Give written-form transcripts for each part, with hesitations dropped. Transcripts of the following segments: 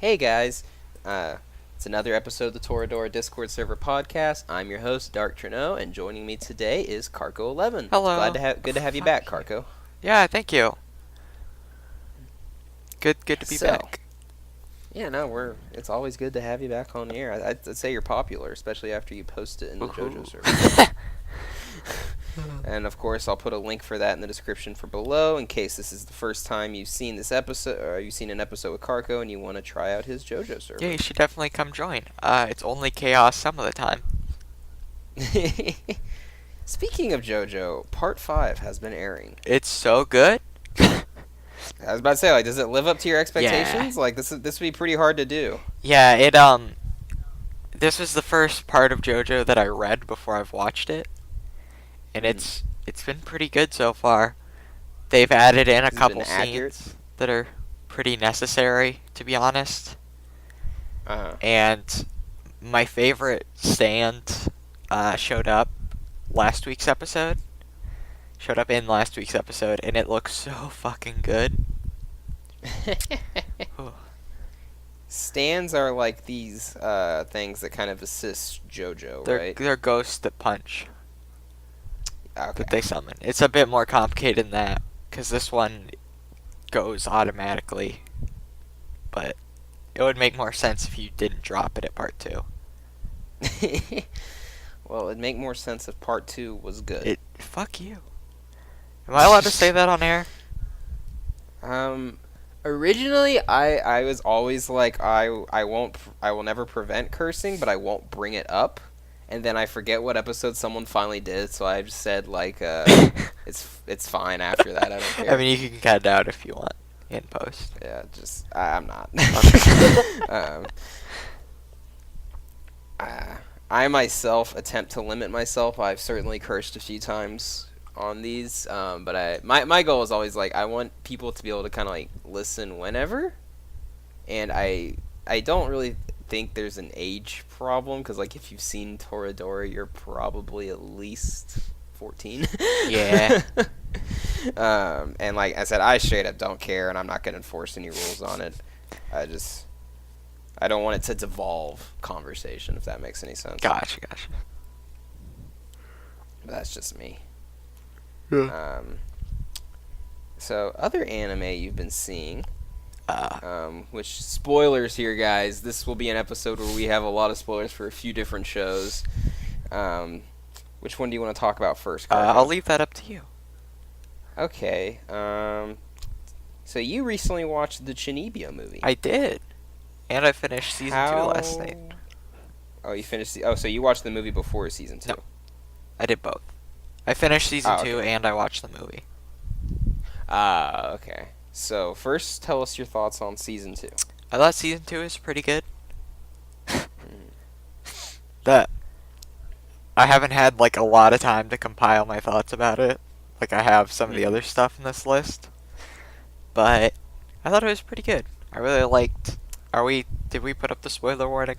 Hey guys, it's another episode of the Toradora Discord server podcast. I'm your host, Dark Trennow, and joining me today is Carco11. Hello. Good to have you back, Carco. Yeah, thank you. Good to be back. Yeah, no, it's always good to have you back on the air. I'd say you're popular, especially after you post it in the JOJO server. And of course, I'll put a link for that in the description for below in case this is the first time you've seen this episode, or you've seen an episode with Carco and you want to try out his JOJO server. Yeah, you should definitely come join. It's only chaos some of the time. Speaking of JOJO, Part 5 has been airing. It's so good. I was about to say, does it live up to your expectations? Yeah. This would be pretty hard to do. Yeah, this was the first part of JoJo that I read before I've watched it. And it's been pretty good so far. They've added in a couple scenes that are pretty necessary, to be honest. And my favorite stand showed up in last week's episode, and it looks so fucking good. Stands are like these things that kind of assist JoJo, right? They're ghosts that punch. Okay. That they summon. It's a bit more complicated than that, because this one goes automatically. But it would make more sense if you didn't drop it at part 2. Well, it'd make more sense if part 2 was good. Fuck you. Am I allowed to say that on air? Originally, I was always like, I will never prevent cursing, but I won't bring it up. And then I forget what episode someone finally did, so I just said it's fine after that. I don't care. I mean, you can cut it out if you want in post. Yeah, I'm not. I myself attempt to limit myself. I've certainly cursed a few times on these, but my goal is always I want people to be able to kind of listen whenever, and I don't really think there's an age problem, because if you've seen Toradora, you're probably at least 14. Yeah. And like I said, I straight up don't care, and I'm not going to enforce any rules on it. I don't want it to devolve conversation, if that makes any sense. Gotcha. But that's just me. Yeah. So, other anime you've been seeing, which, spoilers here, guys. This will be an episode where we have a lot of spoilers for a few different shows. Which one do you want to talk about first, Carco? I'll leave that up to you. Okay. So you recently watched the CHUUNI movie. I did. And I finished season 2 last night. Oh, you finished so you watched the movie before season 2? No. I did both. I finished season 2 okay. and I watched the movie. Okay. So, first, tell us your thoughts on Season 2. I thought Season 2 is pretty good. I haven't had, a lot of time to compile my thoughts about it. I have some of the other stuff in this list. But I thought it was pretty good. I really liked... Did we put up the spoiler warning?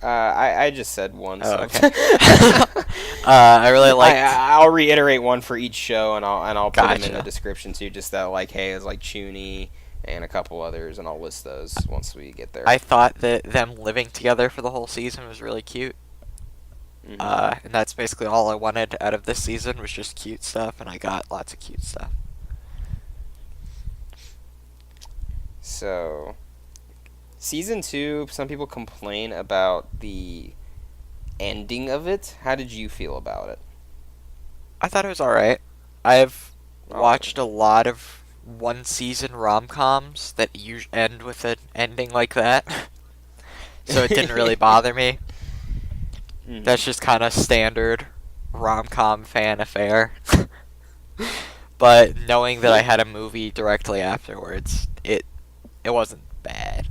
I just said one, so... okay. I really liked... I'll reiterate one for each show, and I'll put them in the Gotcha. description too, just that, hey, it's CHUUNI and a couple others, and I'll list those once we get there. I thought that them living together for the whole season was really cute. And that's basically all I wanted out of this season, was just cute stuff, and I got lots of cute stuff. So, Season 2, some people complain about the ending of it. How did you feel about it? I thought it was alright. I've watched a lot of one-season rom-coms that end with an ending like that. So it didn't really bother me. That's just kind of standard rom-com fan affair. But knowing that I had a movie directly afterwards, it wasn't bad.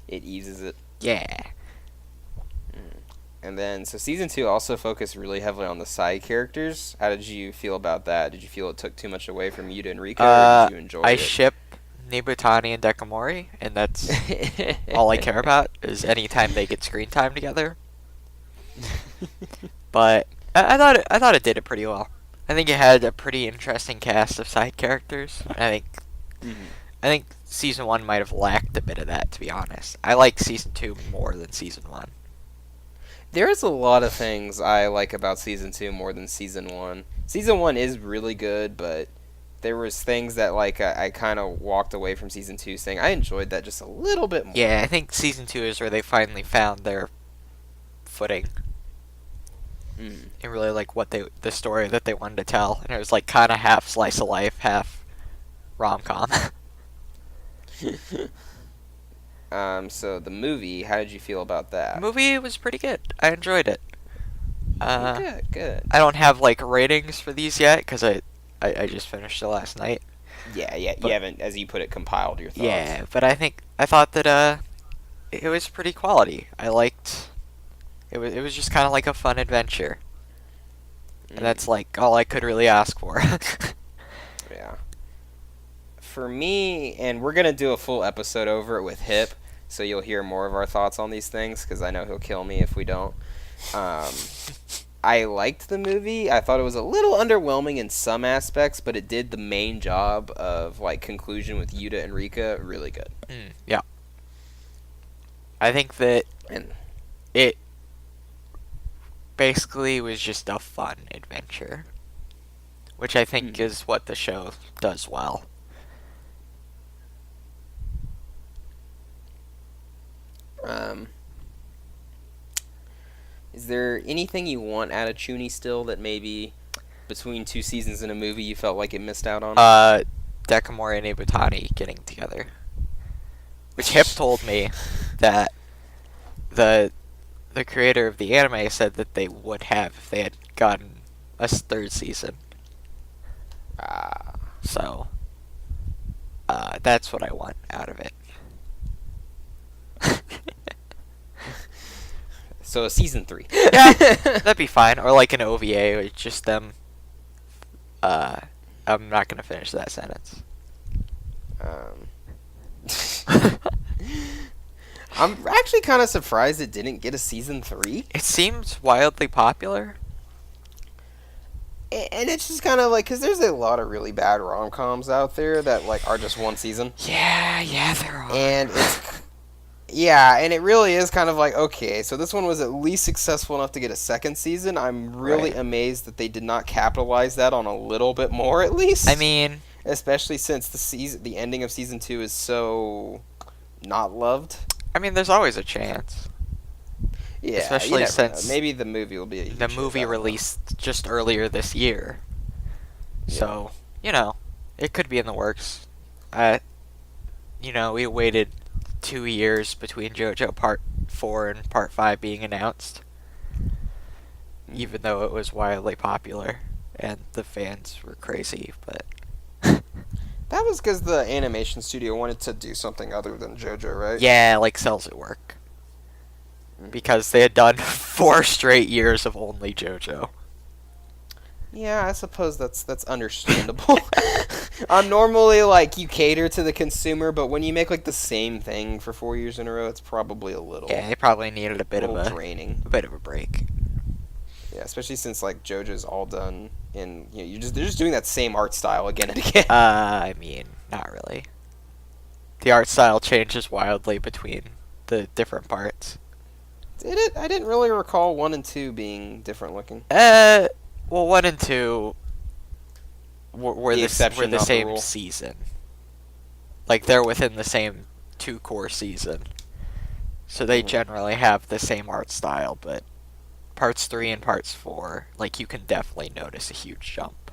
It eases it. Yeah. And then, so Season 2 also focused really heavily on the side characters. How did you feel about that? Did you feel it took too much away from Yuta and Rika, or did you enjoy it? I ship Nibutani and Dekamori, and that's all I care about, is anytime they get screen time together. But I thought it did it pretty well. I think it had a pretty interesting cast of side characters. I think season 1 might have lacked a bit of that, to be honest. I like season 2 more than season 1. There's a lot of things I like about season 2 more than season 1. Season 1 is really good, but there was things that like I kind of walked away from season 2 saying I enjoyed that just a little bit more. Yeah, I think season 2 is where they finally found their footing. Mm. And really like the story that they wanted to tell. And it was like kind of half slice of life, half rom-com. So the movie, how did you feel about that? The movie was pretty good. I enjoyed it. Good. I don't have like ratings for these yet because I just finished it last night. Yeah, But- you haven't, as you put it, compiled your thoughts. Yeah, but I thought that it was pretty quality. I liked it was just kind of like a fun adventure. And that's like all I could really ask for. Yeah. For me, and we're going to do a full episode over it with Hip, so you'll hear more of our thoughts on these things, because I know he'll kill me if we don't. I liked the movie. I thought it was a little underwhelming in some aspects, but it did the main job of, like, conclusion with Yuta and Rika really good. Yeah. I think that And it basically was just a fun adventure, which I think is what the show does well. Is there anything you want out of CHUUNI still that maybe between 2 seasons in a movie you felt like it missed out on? Dekamori and Ibutani getting together. Which Hip told me that the creator of the anime said that they would have if they had gotten a 3rd season. So, that's what I want out of it. So a season 3. Yeah, that'd be fine. Or like an OVA, with just them. I'm not gonna finish that sentence. I'm actually kind of surprised it didn't get a season 3. It seems wildly popular. And it's just kind of like, because there's a lot of really bad rom-coms out there that like are just 1 season. Yeah, there are. And it's, yeah, and it really is kind of like, okay, so this one was at least successful enough to get a 2nd season. I'm really amazed that they did not capitalize that on a little bit more, at least. I mean, especially since the ending of season 2 is so not loved. I mean, there's always a chance. Yeah, especially since maybe the movie will be a huge the hit, movie I don't know. released just earlier this year. Yeah. So, it could be in the works. We waited 2 years between JoJo Part 4 and Part 5 being announced. Even though it was wildly popular and the fans were crazy, but That was because the animation studio wanted to do something other than JoJo, right? yeah, like cells at work. Because they had done 4 straight years of only JoJo. Yeah, I suppose that's understandable. Normally, like, you cater to the consumer, but when you make, like, the same thing for 4 years in a row, it's probably a little... Yeah, they probably needed a bit of draining. a bit of a break. Yeah, especially since, like, JoJo's all done in... they're just doing that same art style again and again. I mean, not really. The art style changes wildly between the different parts. Did it? I didn't really recall 1 and 2 being different looking. Well, 1 and 2 were the exception, not the same rule. season. Like, they're within the same 2-core season. So they generally have the same art style, but parts 3 and parts 4, like, you can definitely notice a huge jump.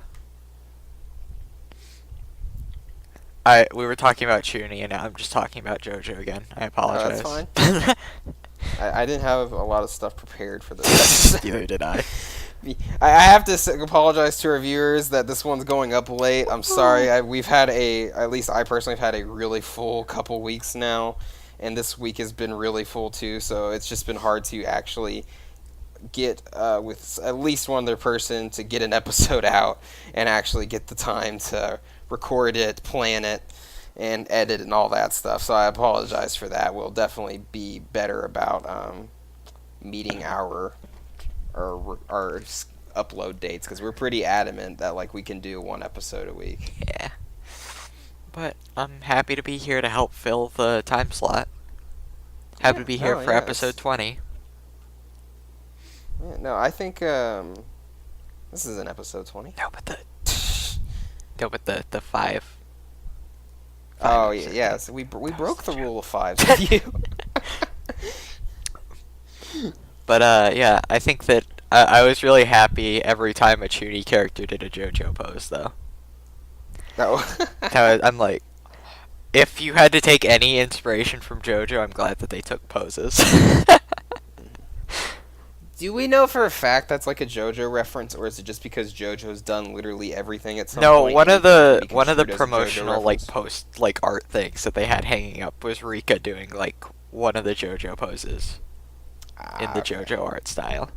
We were talking about CHUUNI, and now I'm just talking about JoJo again. I apologize. That's fine. I didn't have a lot of stuff prepared for this. Neither did I. I have to apologize to our viewers that this one's going up late. I'm sorry. We've had at least I personally have had a really full couple weeks now, and this week has been really full too. So it's just been hard to actually get with at least one other person to get an episode out and actually get the time to record it, plan it, and edit and all that stuff. So I apologize for that. We'll definitely be better about meeting our upload dates, because we're pretty adamant that like we can do 1 episode a week. Yeah. but I'm happy to be here to help fill the time slot. Happy to be here for episode 20. Yeah, no, I think this is an episode 20. No, but the five. Oh yeah, yeah. So we broke the rule of 5s with you. But yeah, I think that I was really happy every time a CHUUNI character did a JoJo pose, though. No. I'm like, if you had to take any inspiration from JoJo, I'm glad that they took poses. Do we know for a fact that's like a JoJo reference, or is it just because JoJo's done literally everything at some No, point? one of the JoJo promotional like reference? post like art things that they had hanging up was Rika doing like one of the JoJo poses in the Okay. JoJo art style.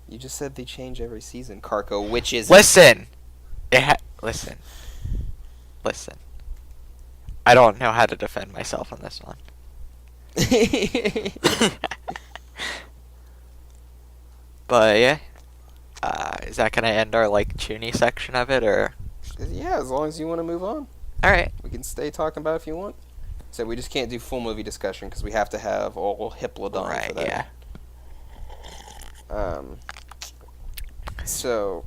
You just said they change every season, Carco, which is Listen, listen. I don't know how to defend myself on this one. But yeah, is that gonna end our like CHUUNI section of it, or? Yeah, as long as you want to move on, All right. we can stay talking about it if you want. So we just can't do full movie discussion because we have to have all Hippolodon Right. for that. Yeah. So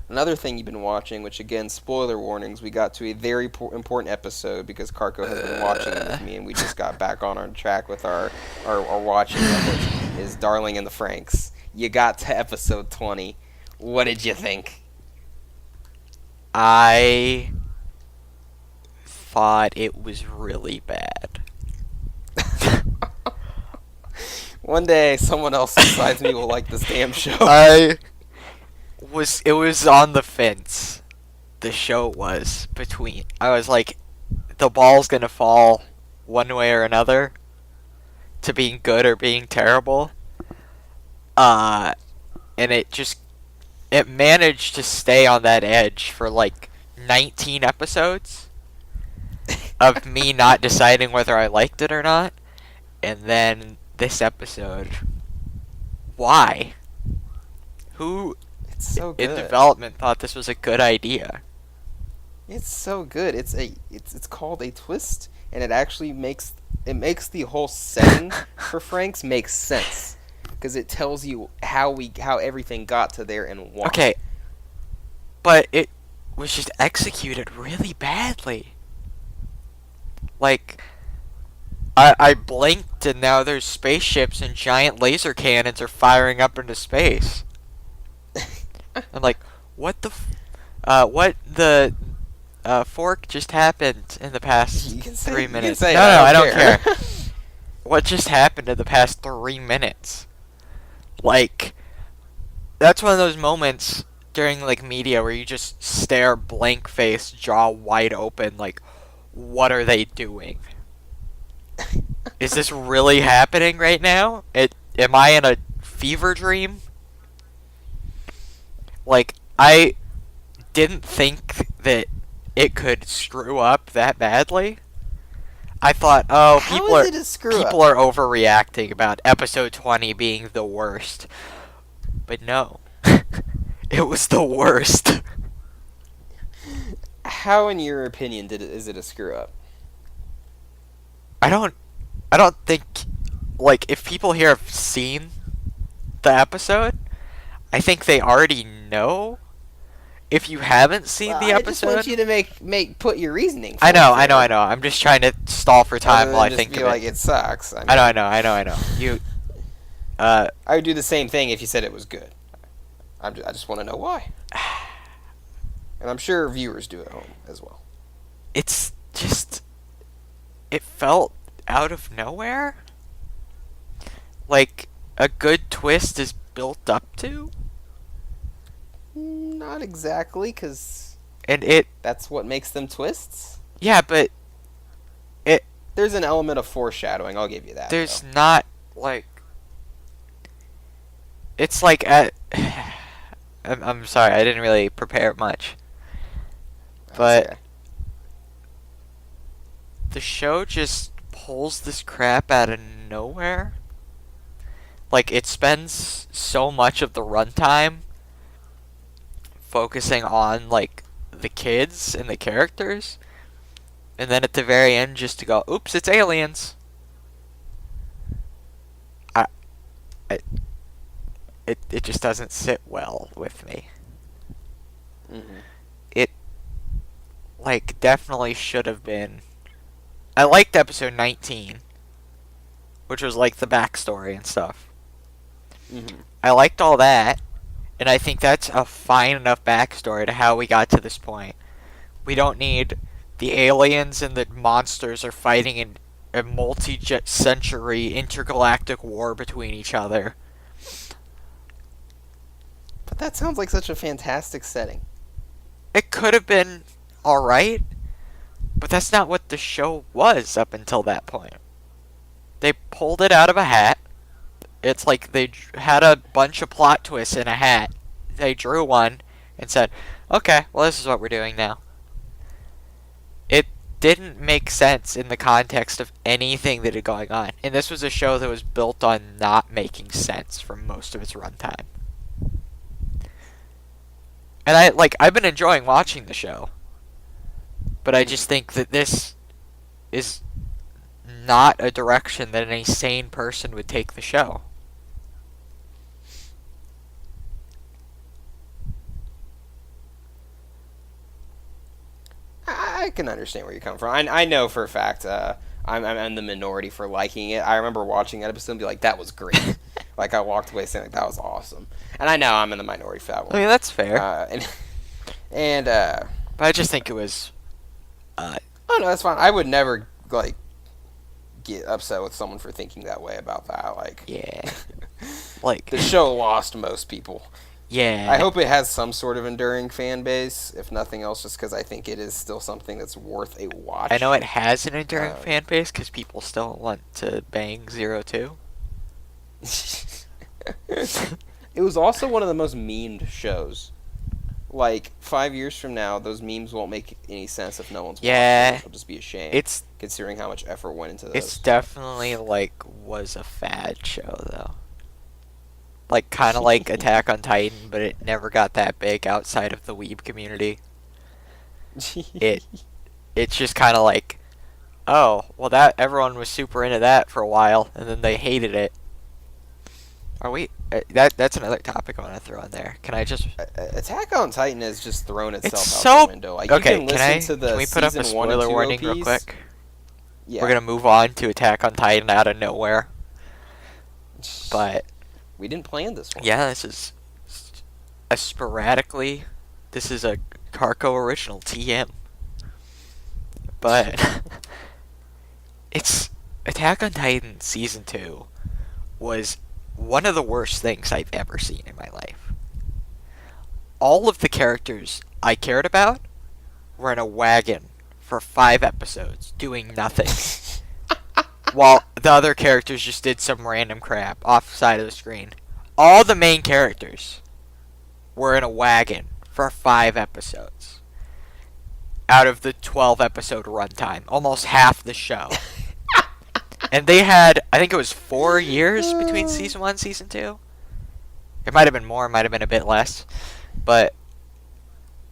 another thing you've been watching, which again, spoiler warnings, we got to a very important episode because Carco has been watching it with me, and we just got back on our track with our watching of it, is Darling in the FRANXX. You got to episode 20. What did you think? I thought it was really bad. One day, someone else besides me will like this damn show. It was on the fence. The show was between. I was like, the ball's gonna fall one way or another to being good or being terrible. And it managed to stay on that edge for like 19 episodes of me not deciding whether I liked it or not. And then this episode, why? Who It's so good. in development thought this was a good idea? It's so good. It's called a twist, and it actually makes the whole setting for FRANXX make sense because it tells you how everything got to there and why. Okay, but it was just executed really badly. Like, I blinked and now there's spaceships and giant laser cannons are firing up into space. I'm like, what the fork just happened in the past You can say- 3 you can minutes? say No, it, no, I I don't don't care. What just happened in the past 3 minutes? Like, that's one of those moments during like media where you just stare blank face, jaw wide open, like, what are they doing? Is this really happening right now? Am I in a fever dream? Like, I didn't think that it could screw up that badly. I thought, oh, How people is it a screw people up? are overreacting about episode 20 being the worst. But no. It was the worst. How, in your opinion, is it a screw up? I don't think, like, if people here have seen the episode, I think they already know. If you haven't seen the I just episode, want you to put your reasoning. I know. forth there. I'm just trying to stall for time Rather while I than think just of be like, it. it sucks. I know. You, I would do the same thing if you said it was good. I just want to know why. And I'm sure viewers do at home as well. it's just, it felt out of nowhere. Like, a good twist is built up to, Not exactly, because and that's what makes them twists. yeah, but There's an element of foreshadowing, I'll give you that. there's though. not, like, it's like I'm sorry, I didn't really prepare much. But Okay. the show just pulls this crap out of nowhere. Like, it spends so much of the runtime focusing on like the kids and the characters, and then at the very end just to go, oops, it's aliens. I, it just doesn't sit well with me. Mm-hmm. It like definitely should have been. I liked episode 19, which was like the backstory and stuff. Mm-hmm. I liked all that, and I think that's a fine enough backstory to how we got to this point. We don't need the aliens and the monsters are fighting in a multi-century intergalactic war between each other. But that sounds like such a fantastic setting. It could have been alright, but that's not what the show was up until that point. They pulled it out of a hat. It's like they had a bunch of plot twists in a hat. They drew one and said, okay, well, this is what we're doing now. It didn't make sense in the context of anything that had going on. And this was a show that was built on not making sense for most of its runtime. And I've been enjoying watching the show. But I just think that this is not a direction that any sane person would take the show. I can understand where you're coming from. I know for a fact I'm in the minority for liking it. I remember watching that episode and be like, that was great. Like, I walked away saying, like, that was awesome. And I know I'm in the minority for that one. I mean, that's fair. But I just think it was... oh, no, that's fine. I would never, like, get upset with someone for thinking that way about that. Like, yeah. Like... the show lost most people. Yeah. I hope it has some sort of enduring fan base, if nothing else, just because I think it is still something that's worth a watch. I know it has an enduring fan base because people still want to bang Zero2. It was also one of the most memed shows. Like, 5 years from now, those memes won't make any sense if no one's watching them. It'll just be a shame. It's considering how much effort went into those. It's definitely was a fad show though. Like kind of like Attack on Titan, but it never got that big outside of the weeb community. It's just kind of like, oh, well, that everyone was super into that for a while, and then they hated it. Are we? That's another topic I want to throw in there. Can I just? Attack on Titan has just thrown itself It's out the window. Like, okay, you can listen to the can we put up a season 1 and spoiler 2 warning OPs. real quick? Yeah. We're gonna move on to Attack on Titan out of nowhere. But we didn't plan this one. yeah, this is a sporadically. This is a Carco original TM. But it's Attack on Titan season 2 was one of the worst things I've ever seen in my life. All of the characters I cared about were in a wagon for 5 episodes doing nothing. While the other characters just did some random crap off the side of the screen. All the main characters were in a wagon for 5 episodes. Out of the 12 episode runtime. Almost half the show. And they had, I think it was 4 years between season 1 and season 2. It might have been more, it might have been a bit less. But,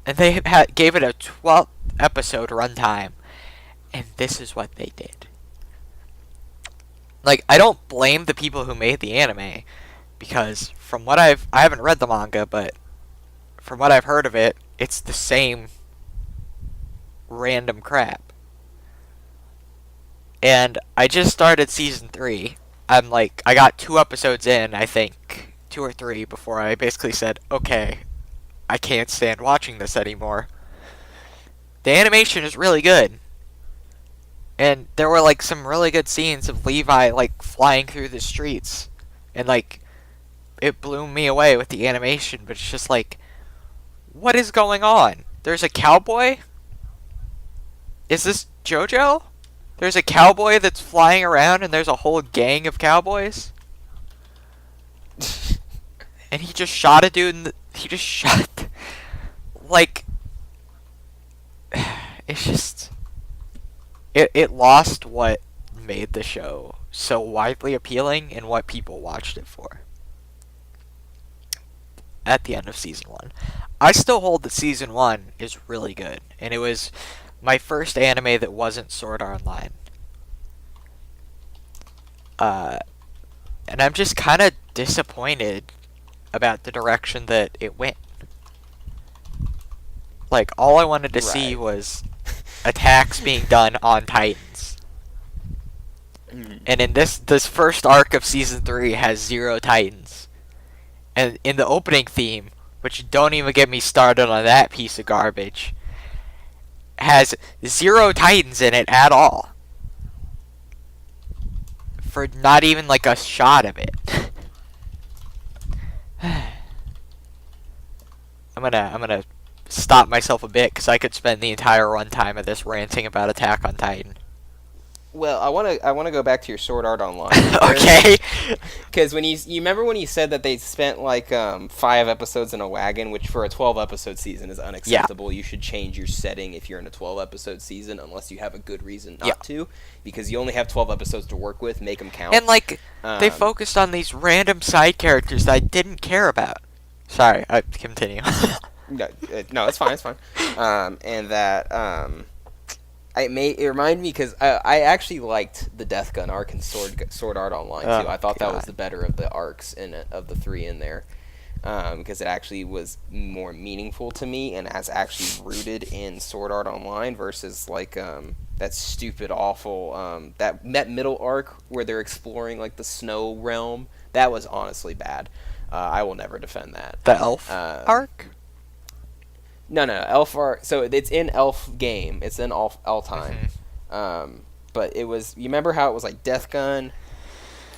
and they gave it a 12 episode runtime. And this is what they did. Like, I don't blame the people who made the anime. Because from what I haven't read the manga, but from what I've heard of it, it's the same random crap. And I just started season 3. I got 2 episodes in, I think, 2 or 3, before I basically said, okay, I can't stand watching this anymore. The animation is really good. And there were, some really good scenes of Levi, flying through the streets. And, it blew me away with the animation, but it's just what is going on? There's a cowboy? Is this JoJo? There's a cowboy that's flying around and there's a whole gang of cowboys? And he just shot a dude and he just shot... it's just... It lost what made the show so widely appealing and what people watched it for. at the end of season 1. I still hold that season 1 is really good, and it was my first anime that wasn't Sword Art Online. And I'm just kind of disappointed about the direction that it went. Like, all I wanted to see was attacks being done on Titans. And in this first arc of season 3 has 0 Titans. And in the opening theme, which don't even get me started on that piece of garbage, has 0 Titans in it at all. For not even like a shot of it. I'm gonna stop myself a bit because I could spend the entire runtime of this ranting about Attack on Titan. Well, I wanna go back to your Sword Art Online. Okay. Because when you remember when you said that they spent like 5 episodes in a wagon, which for a 12-episode season is unacceptable. Yeah. You should change your setting if you're in a 12-episode season, unless you have a good reason not to, because you only have 12 episods to work with. Make them count. And like they focused on these random side characters that I didn't care about. Sorry, I continue. No, it's fine. It's fine. And that it reminded me because I actually liked the Death Gun arc and Sword Art Online too. I thought that was the better of the arcs of the 3 in there, because it actually was more meaningful to me and has actually rooted in Sword Art Online versus like that stupid awful that middle arc where they're exploring like the snow realm. That was honestly bad. I will never defend that. The elf arc. No, Elf arc. So it's in Elf game. It's in Elf time. But it was. You remember how it was like Death Gun,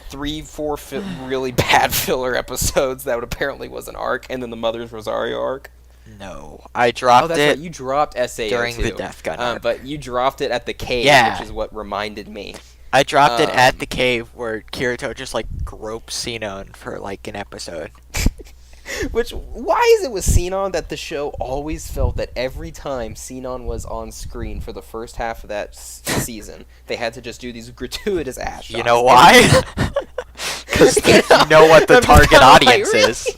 3-4 really bad filler episodes that apparently was an arc, and then the Mother's Rosario arc. No, I dropped that's it. Right. You dropped SAO during too. the Death Gun arc. But you dropped it at the cave, which is what reminded me. I dropped it at the cave where Kirito just like gropes Sinon for like an episode. Why is it with Sinon that the show always felt that every time Sinon was on screen for the first half of that season, they had to just do these gratuitous ass shots? You know why? Because you know what the target audience is.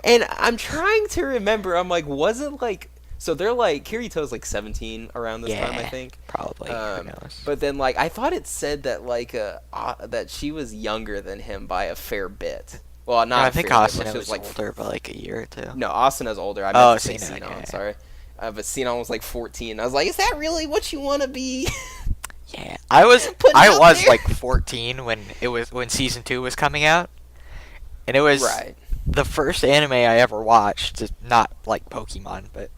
And I'm trying to remember. I'm like, wasn't like. So they're like, Kirito's like 17 around this time, I think. Probably. Who knows? But then, like, I thought it said that like that she was younger than him by a fair bit. Well, not. I think Asuna was like older by like a year or 2. No, Asuna's older. I meant to say Sinon. Okay. Sorry, but Sinon was like 14. I was like, is that really what you want to be? Yeah, I was like 14 when season 2 was coming out, and it was the first anime I ever watched. Not like Pokemon, but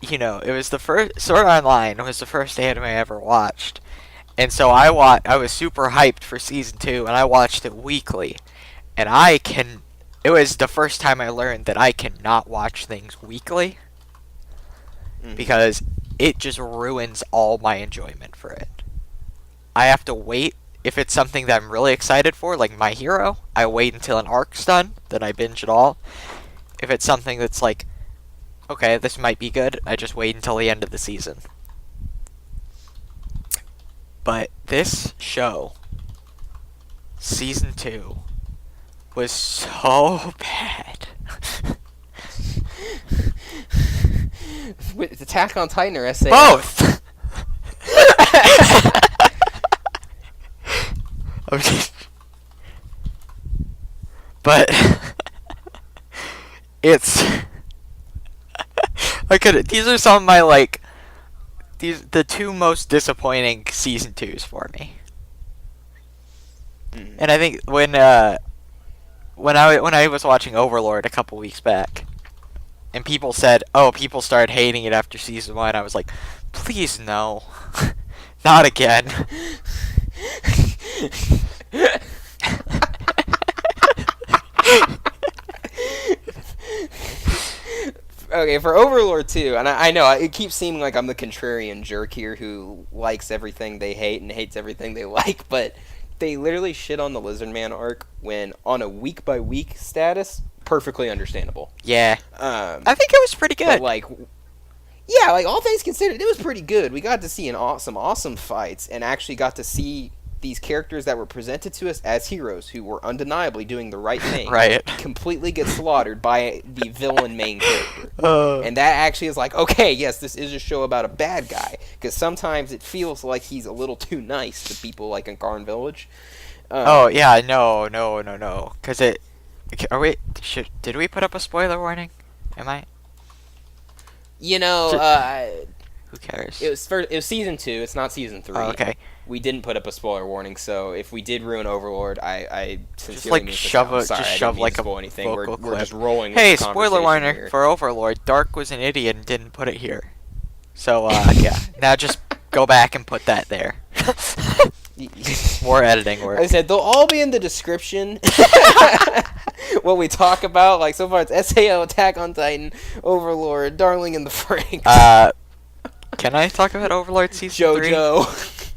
you know, it was the first. Sword Art Online was the first anime I ever watched, and so I was super hyped for season 2, and I watched it weekly. And it was the first time I learned that I cannot watch things weekly. Because it just ruins all my enjoyment for it. I have to wait. If it's something that I'm really excited for, like My Hero, I wait until an arc's done, then I binge it all. If it's something that's like, okay, this might be good, I just wait until the end of the season. But this show, season 2, was so bad. Wait, Attack on Titan or SAO? Both! But it's these are some of my like the 2 most disappointing season 2s for me. And I think when I was watching Overlord a couple weeks back, and people said, "Oh, people started hating it after season 1," I was like, "Please no, not again." Okay, for Overlord 2, and I know it keeps seeming like I'm the contrarian jerk here who likes everything they hate and hates everything they like, but they literally shit on the Lizard Man arc when on a week-by-week status, perfectly understandable. Yeah. I think it was pretty good. But like, all things considered, it was pretty good. We got to see some awesome fights and actually got to see these characters that were presented to us as heroes who were undeniably doing the right thing Right. completely get slaughtered by the villain main character. Uh, And that actually is like, okay, yes, this is a show about a bad guy, because sometimes it feels like he's a little too nice to people like in Garn Village. oh yeah, no, because are we? Did we put up a spoiler warning? Am I? You know, Who cares? it was season 2. It's not season 3. Oh, okay. We didn't put up a spoiler warning, so if we did ruin Overlord, I sincerely Just mean shove this out. a, Sorry, just I didn't shove mean like to a spoil anything. vocal We're clip. just rolling. Hey, with the spoiler conversation warning here. for Overlord. Dark was an idiot and didn't put it here. So yeah, now just go back and put that there. More editing work. Like I said, they'll all be in the description. What we talk about, like so far, it's SAO, Attack on Titan, Overlord, Darling in the Franxx, Can I talk about Overlord season 3? JoJo.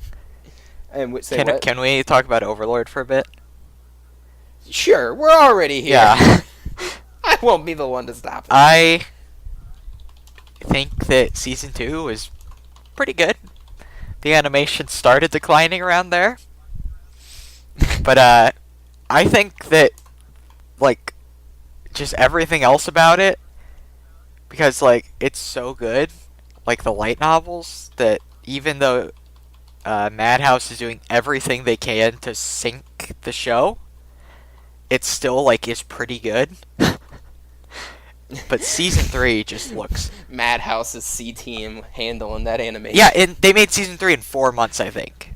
And say what? Can we talk about Overlord for a bit? Sure, we're already here. Yeah. I won't be the one to stop it. I think that season 2 was pretty good. The animation started declining around there. But I think that like just everything else about it, because like it's so good, like the light novels, that even though Madhouse is doing everything they can to sink the show, it still like is pretty good. But season 3 just looks... Madhouse's C team handling that animation. Yeah, and they made season 3 in 4 months, I think.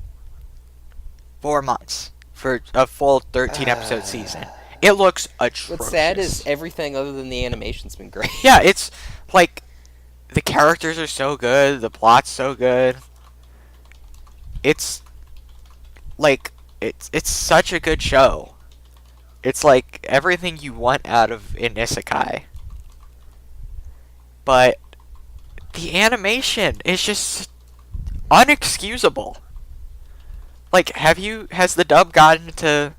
4 months for a full 13 episode season. It looks atrocious. What's sad is everything other than the animation's been great. Yeah, it's like the characters are so good, the plot's so good. It's like it's such a good show. It's like everything you want out of an isekai. But the animation is just unexcusable. Like, has the dub gotten to...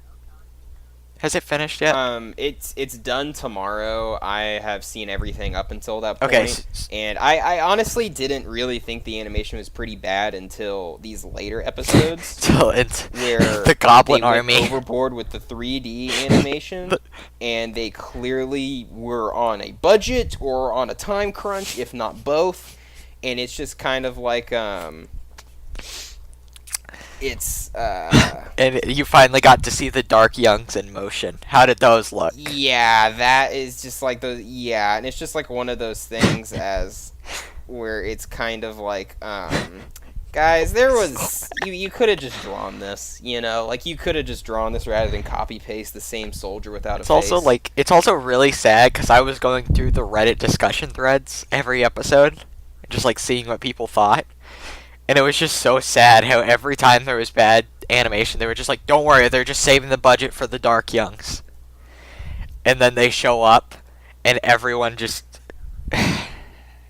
Has it finished yet? It's done tomorrow. I have seen everything up until that point. Okay. And I honestly didn't really think the animation was pretty bad until these later episodes. So it's where the Goblin they went Army. overboard with the 3D animation, and they clearly were on a budget or on a time crunch, if not both. And it's just kind of like it's And you finally got to see the Dark Youngs in motion. How did those look? yeah, that is just like and it's just like one of those things as where it's kind of like guys, there was you could have just drawn this, you know, like you could have just drawn this rather than copy paste the same soldier without a face. It's also really sad because I was going through the Reddit discussion threads every episode, just like seeing what people thought. And it was just so sad how every time there was bad animation, they were just like, don't worry, they're just saving the budget for the Dark Youngs. And then they show up, and everyone just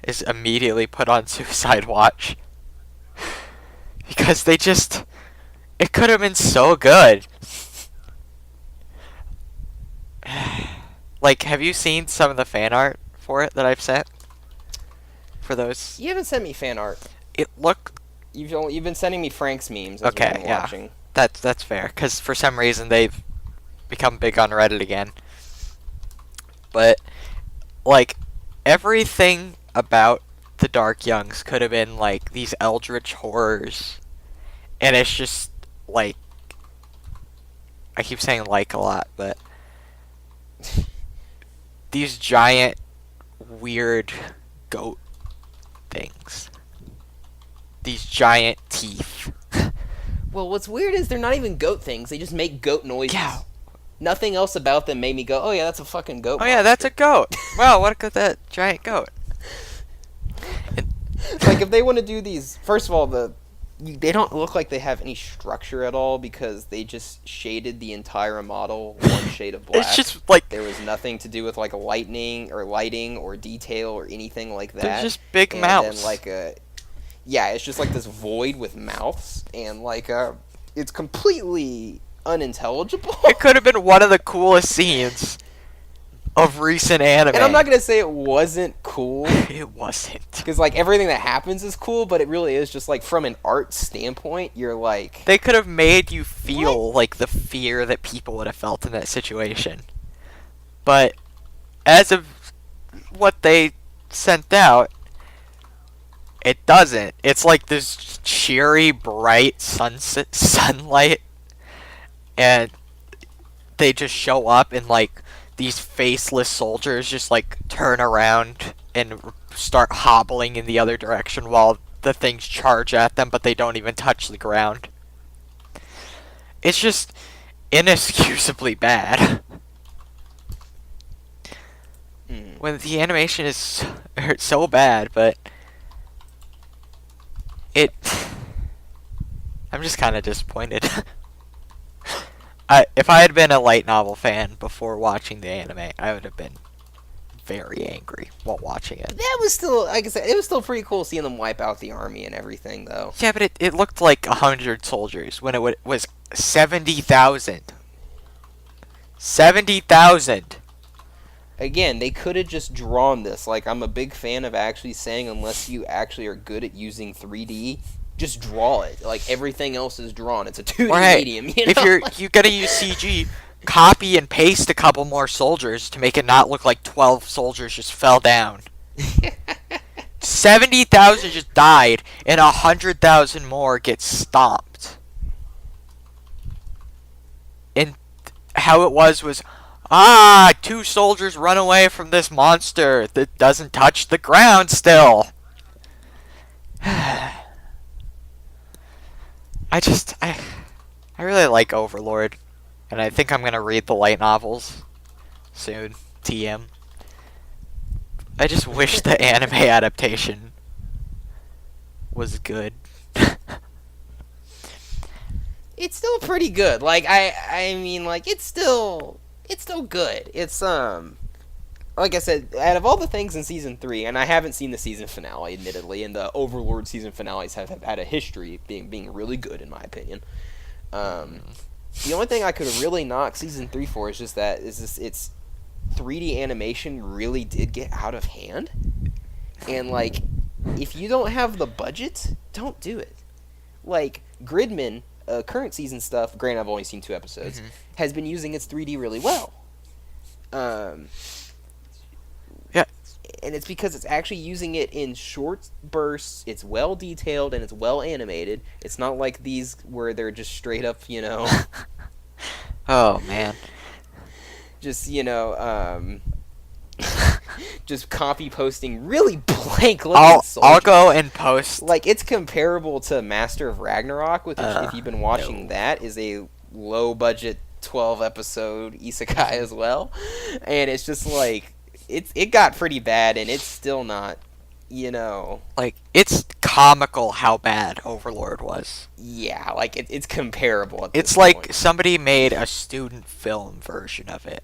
is immediately put on suicide watch. Because it could have been so good. Like, have you seen some of the fan art for it that I've sent? For those? You haven't sent me fan art. It looked... You've been sending me FRANXX memes as Okay, we've been yeah. watching. That's fair, because for some reason they've become big on Reddit again. But, like, everything about the Dark Youngs could have been, like, these eldritch horrors. And it's just, like... I keep saying like a lot, but... these giant, weird goat things. These giant teeth. Well, what's weird is they're not even goat things. They just make goat noises. Yeah. Nothing else about them made me go, oh yeah, that's a fucking goat. Oh yeah, that's a goat. Wow, what a that giant goat. Like, if they want to do these... First of all, they don't look like they have any structure at all because they just shaded the entire model one shade of black. It's just like... There was nothing to do with, like, lighting or detail or anything like that. They're just big and mouths. Then, like, yeah, it's just like this void with mouths, and, like, it's completely unintelligible. It could have been one of the coolest scenes. of recent anime. And I'm not gonna say it wasn't cool. It wasn't. Because, like, everything that happens is cool, but it really is just, like, from an art standpoint, you're like... They could have made you feel, like, the fear that people would have felt in that situation. But, as of what they sent out, it doesn't. It's like this cheery, bright sunlight, and they just show up and, like, these faceless soldiers just, like, turn around and start hobbling in the other direction while the things charge at them, but they don't even touch the ground. It's just inexcusably bad. When the animation is so bad, but I'm just kind of disappointed. If I had been a light novel fan before watching the anime, I would have been very angry while watching it. That was still, like I said, it was still pretty cool seeing them wipe out the army and everything, though. Yeah, but it looked like 100 soldiers when it was 70,000. 70,000! Again, they could have just drawn this. Like, I'm a big fan of actually saying, unless you actually are good at using 3D, just draw it. Like, everything else is drawn. It's a 2D medium, you know? If you're gonna use CG, copy and paste a couple more soldiers to make it not look like 12 soldiers just fell down. 70,000 just died, and 100,000 more get stomped. And how it was, 2 soldiers run away from this monster that doesn't touch the ground still. I really like Overlord, and I think I'm gonna read the light novels soon. TM. I just wish the anime adaptation was good. It's still pretty good. Like, I mean, like, it's still good. It's, like I said, out of all the things in Season 3, and I haven't seen the season finale, admittedly, and the Overlord season finales have had a history of being really good, in my opinion. The only thing I could really knock Season 3 for is just that its 3D animation really did get out of hand. And, like, if you don't have the budget, don't do it. Like, Gridman, current season stuff, granted I've only seen 2 episodes, has been using its 3D really well. Yeah. And it's because it's actually using it in short bursts, it's well detailed, and it's well animated. It's not like these where they're just straight up, you know... Oh, man. Just, you know, just copy posting really blank looking soldiers. I'll go and post. Like, it's comparable to Master of Ragnarok, which, if you've been watching that, is a low budget 12 episode isekai as well. And it's just like, it got pretty bad, and it's still not, you know... Like, it's comical how bad Overlord was. Yeah, like, it's comparable at this It's like point. somebody made a student film version of it.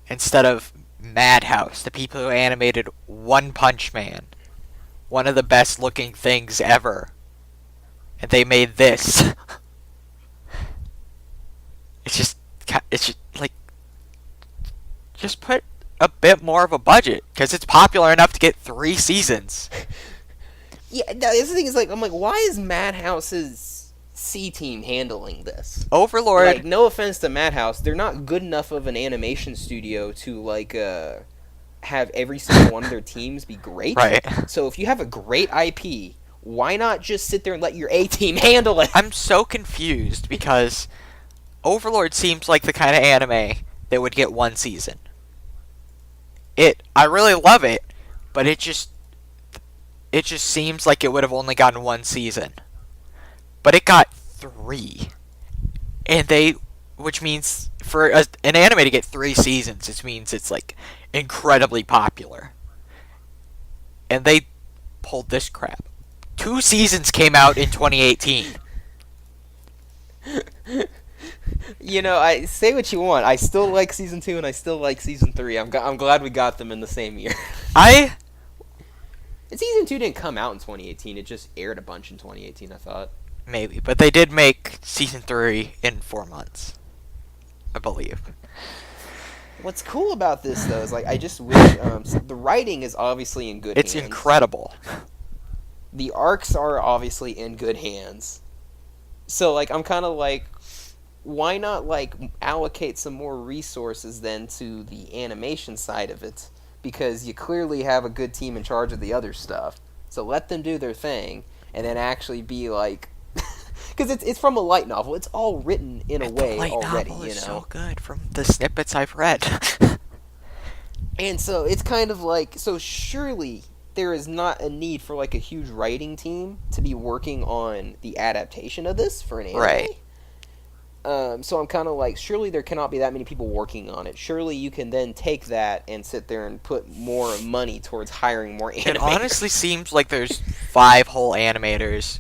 Instead of Madhouse, the people who animated One Punch Man. One of the best looking things ever. And they made this. It's just like, just put a bit more of a budget, because it's popular enough to get 3 seasons. Yeah, now, the other thing is, like, I'm like, why is Madhouse's C-team handling this? Overlord... Like, no offense to Madhouse, they're not good enough of an animation studio to, like, have every single one of their teams be great. Right. So if you have a great IP, why not just sit there and let your A-team handle it? I'm so confused, because Overlord seems like the kind of anime that would get 1 season. I really love it, but it just seems like it would have only gotten 1 season. But it got 3. And which means for an anime to get 3 seasons, it means it's, like, incredibly popular. And they pulled this crap. 2 seasons came out in 2018. You know, I say what you want. I still like Season 2 and I still like Season 3. I'm glad we got them in the same year. And Season 2 didn't come out in 2018. It just aired a bunch in 2018, I thought. Maybe, but they did make Season 3 in 4 months, I believe. What's cool about this though is like I just wish the writing is obviously in good It's hands. incredible. The arcs are obviously in good hands. So like I'm kind of like, why not like allocate some more resources then to the animation side of it, because you clearly have a good team in charge of the other stuff. So let them do their thing and then actually be like, because it's from a light novel. It's all written in a way light already, novel you is know. so good from the snippets I've read. And so it's kind of like, so surely there is not a need for like a huge writing team to be working on the adaptation of this for an anime. Right. So I'm kind of like, surely there cannot be that many people working on it. Surely you can then take that and sit there and put more money towards hiring more animators. It honestly seems like there's 5 whole animators,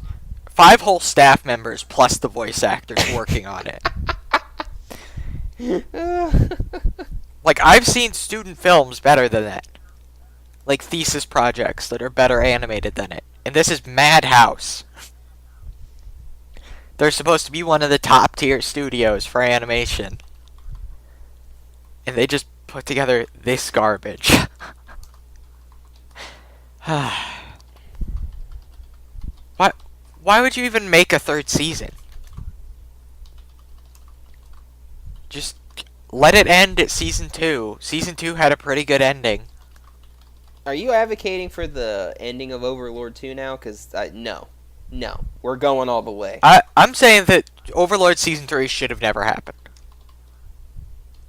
5 whole staff members plus the voice actors working on it. Like, I've seen student films better than that. Like, thesis projects that are better animated than it. And this is Madhouse. They're supposed to be one of the top tier studios for animation. And they just put together this garbage. Why would you even make a 3rd season? Just let it end at season 2. Season 2 had a pretty good ending. Are you advocating for the ending of Overlord 2 now? Because, no. No. We're going all the way. I'm saying that Overlord Season 3 should have never happened.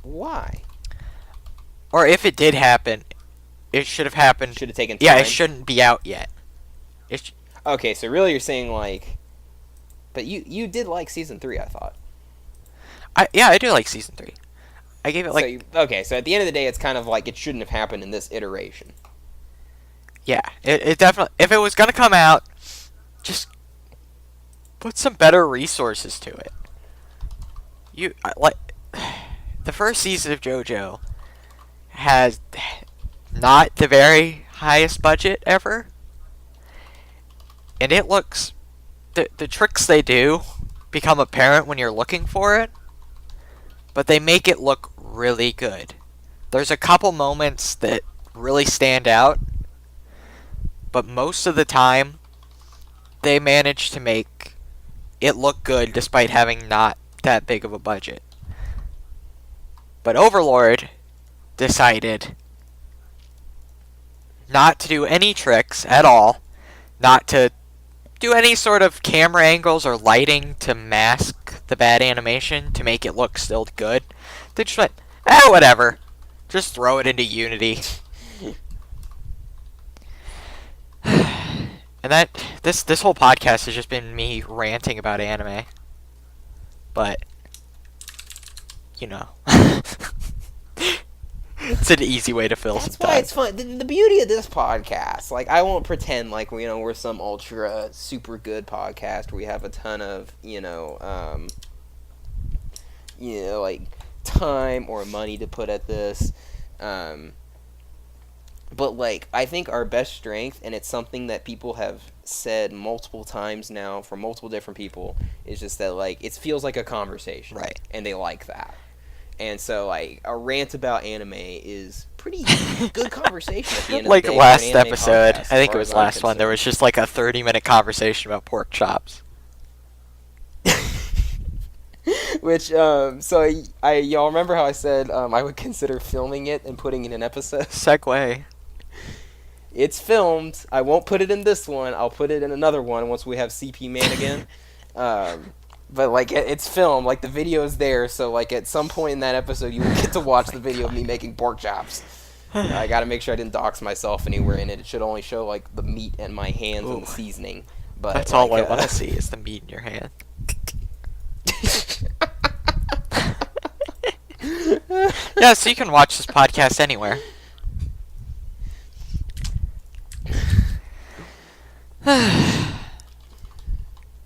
Why? Or if it did happen, it should have happened. Should have taken time? Yeah, it shouldn't be out yet. Okay, so really you're saying, like... But you did like Season 3, I thought. I do like Season 3. I gave it like... So at the end of the day, it's kind of like it shouldn't have happened in this iteration. Yeah, it definitely... If it was going to come out, just put some better resources to it. The first season of JoJo has not the very highest budget ever. And it looks... The tricks they do become apparent when you're looking for it. But they make it look really good. There's a couple moments that really stand out. But most of the time, they manage to make it look good despite having not that big of a budget. But Overlord decided not to do any tricks at all, not to do any sort of camera angles or lighting to mask the bad animation to make it look still good. They just went, whatever. Just throw it into Unity. And this whole podcast has just been me ranting about anime. But, you know. It's an easy way to fill some time. That's why it's fun. The beauty of this podcast, like, I won't pretend like we're some ultra super good podcast where we have a ton of like time or money to put at this. But like, I think our best strength, and it's something that people have said multiple times now from multiple different people, is just that like it feels like a conversation, right? And they like that. And so, like, a rant about anime is pretty good conversation at the end of like the day. last episode, I think it was I'm last one, there was just like a 30-minute conversation about pork chops. Which, so y'all remember how I said I would consider filming it and putting it in an episode? Segue. It's filmed. I won't put it in this one. I'll put it in another one once we have CP Man again. But, like, it's filmed. Like, the video is there, so, like, at some point in that episode, you will get to watch the video of me making pork chops. I gotta make sure I didn't dox myself anywhere in it. It should only show, like, the meat and my hands and the seasoning. But that's like, all I want to see is the meat in your hand. Yeah, so you can watch this podcast anywhere.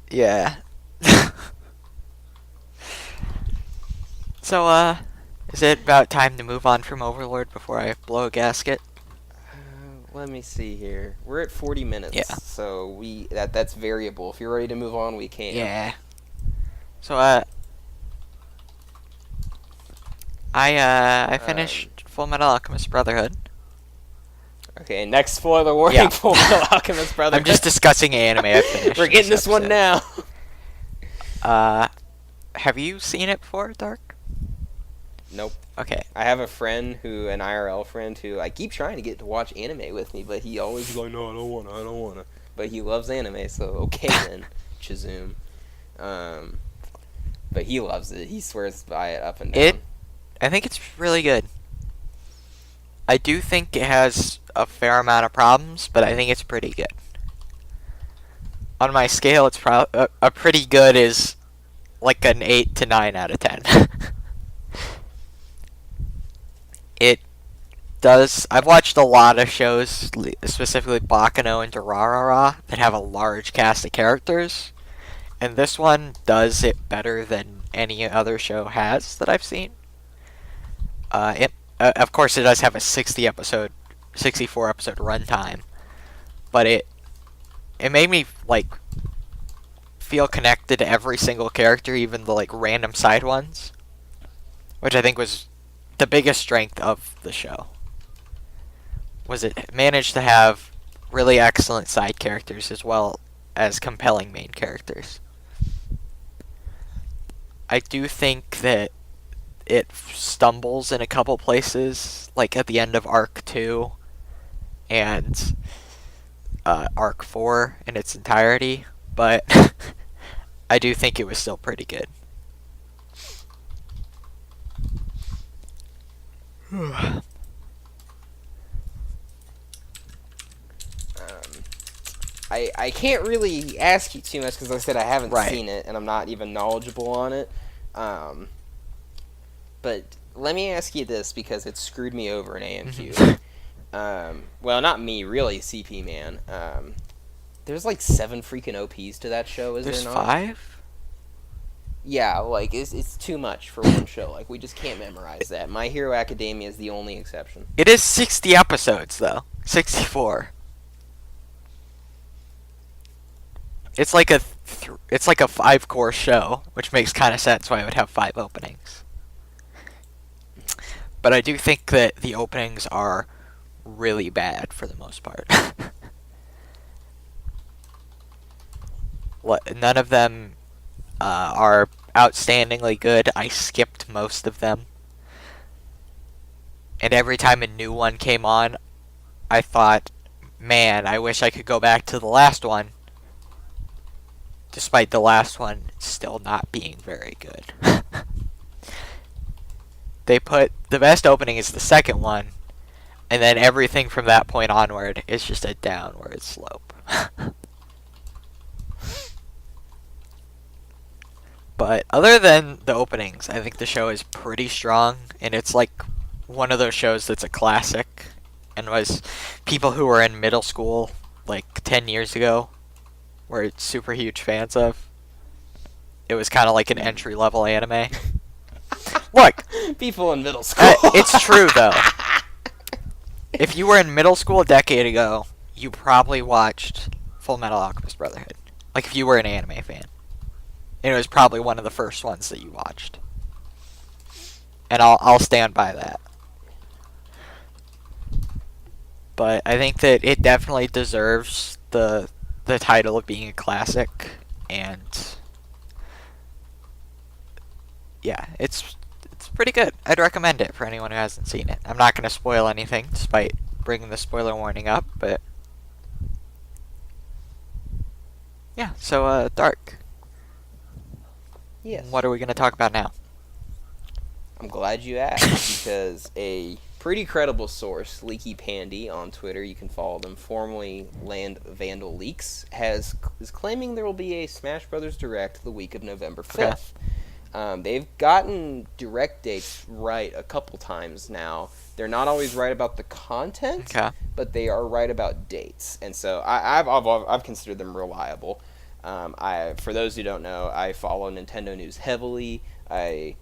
Yeah. So, is it about time to move on from Overlord before I blow a gasket? Let me see here. We're at 40 minutes. Yeah. So that's variable. If you're ready to move on, we can. Yeah. So, I Um, finished Full Metal Alchemist Brotherhood. okay, next spoiler warning: Yeah. Full Metal Alchemist I'm just Brotherhood. discussing anime I finished. We're in getting this one episode. now. Have you seen it before, Dark? Nope. Okay. I have a friend an IRL friend who I keep trying to get to watch anime with me, but he always is like, no, I don't wanna. But he loves anime, so okay then, Chizoom. But he loves it. He swears by it up and down. I think it's really good. I do think it has a fair amount of problems, but I think it's pretty good. On my scale, it's a pretty good is like an 8 to 9 out of 10. It does. I've watched a lot of shows, specifically Bakano and Toradora, that have a large cast of characters, and this one does it better than any other show has that I've seen. Of course, it does have a 64 episode runtime, but it made me like feel connected to every single character, even the like random side ones, which I think was the biggest strength of the show. Was it managed to have really excellent side characters as well as compelling main characters. I do think that it stumbles in a couple places, like at the end of Arc 2 and Arc 4 in its entirety, but I do think it was still pretty good. I can't really ask you too much because, like I said, I haven't Right. seen it and I'm not even knowledgeable on it. But let me ask you this because it screwed me over in AMQ. Well, not me, really, CP Man. There's like 7 freaking OPs to that show, is There's there not? 5? Yeah, like it's too much for one show. Like we just can't memorize that. My Hero Academia is the only exception. It is 60 episodes though. 64. It's like a 5-course show, which makes kind of sense why it would have 5 openings. But I do think that the openings are really bad for the most part. None of them are outstandingly good. I skipped most of them. And every time a new one came on, I thought, man, I wish I could go back to the last one. Despite the last one still not being very good. They put the best opening is the second one, and then everything from that point onward is just a downward slope. But other than the openings, I think the show is pretty strong, and it's like one of those shows that's a classic, and was people who were in middle school like 10 years ago were super huge fans of. It was kind of like an entry-level anime. Look, People in middle school. it's true though. If you were in middle school a decade ago, you probably watched Full Metal Alchemist Brotherhood. Like if you were an anime fan. And it was probably one of the first ones that you watched. And I'll stand by that. But I think that it definitely deserves the title of being a classic, and yeah, it's pretty good. I'd recommend it for anyone who hasn't seen it. I'm not going to spoil anything despite bringing the spoiler warning up, but yeah, so Dark. Yes. What are we going to talk about now? I'm glad you asked because a pretty credible source, Leaky Pandy on Twitter, you can follow them, formerly Land Vandal Leaks, is claiming there will be a Smash Brothers Direct the week of November 5th. They've gotten direct dates right a couple times now. They're not always right about the content, but they are right about dates, and so I've considered them reliable. For those who don't know, I follow Nintendo news heavily. I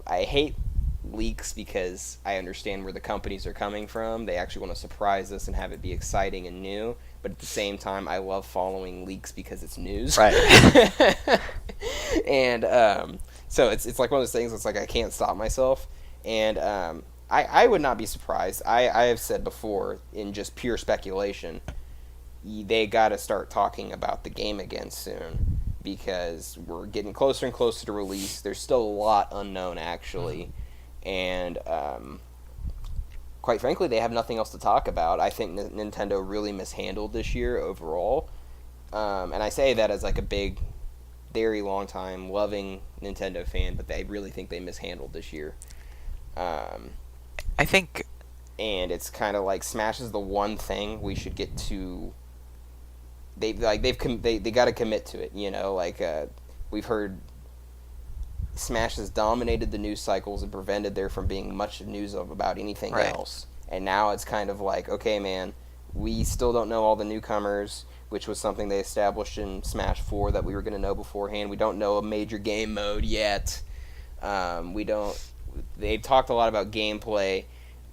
hate leaks because I understand where the companies are coming from. They actually want to surprise us and have it be exciting and new. But at the same time, I love following leaks because it's news. Right. And So it's like one of those things. It's like I can't stop myself, and I would not be surprised. I have said before, in just pure speculation, they got to start talking about the game again soon, because we're getting closer and closer to release. There's still a lot unknown, actually, and quite frankly, they have nothing else to talk about. I think Nintendo really mishandled this year overall, and I say that as like a big, very long time loving Nintendo fan, but I really think they mishandled this year. I think, and it's kind of like Smash is the one thing we should get to. They got to commit to it, you know. Like we've heard, Smash has dominated the news cycles and prevented there from being much news about anything else. And now it's kind of like, okay, man, we still don't know all the newcomers, which was something they established in Smash 4 that we were going to know beforehand. We don't know a major game mode yet. They've talked a lot about gameplay.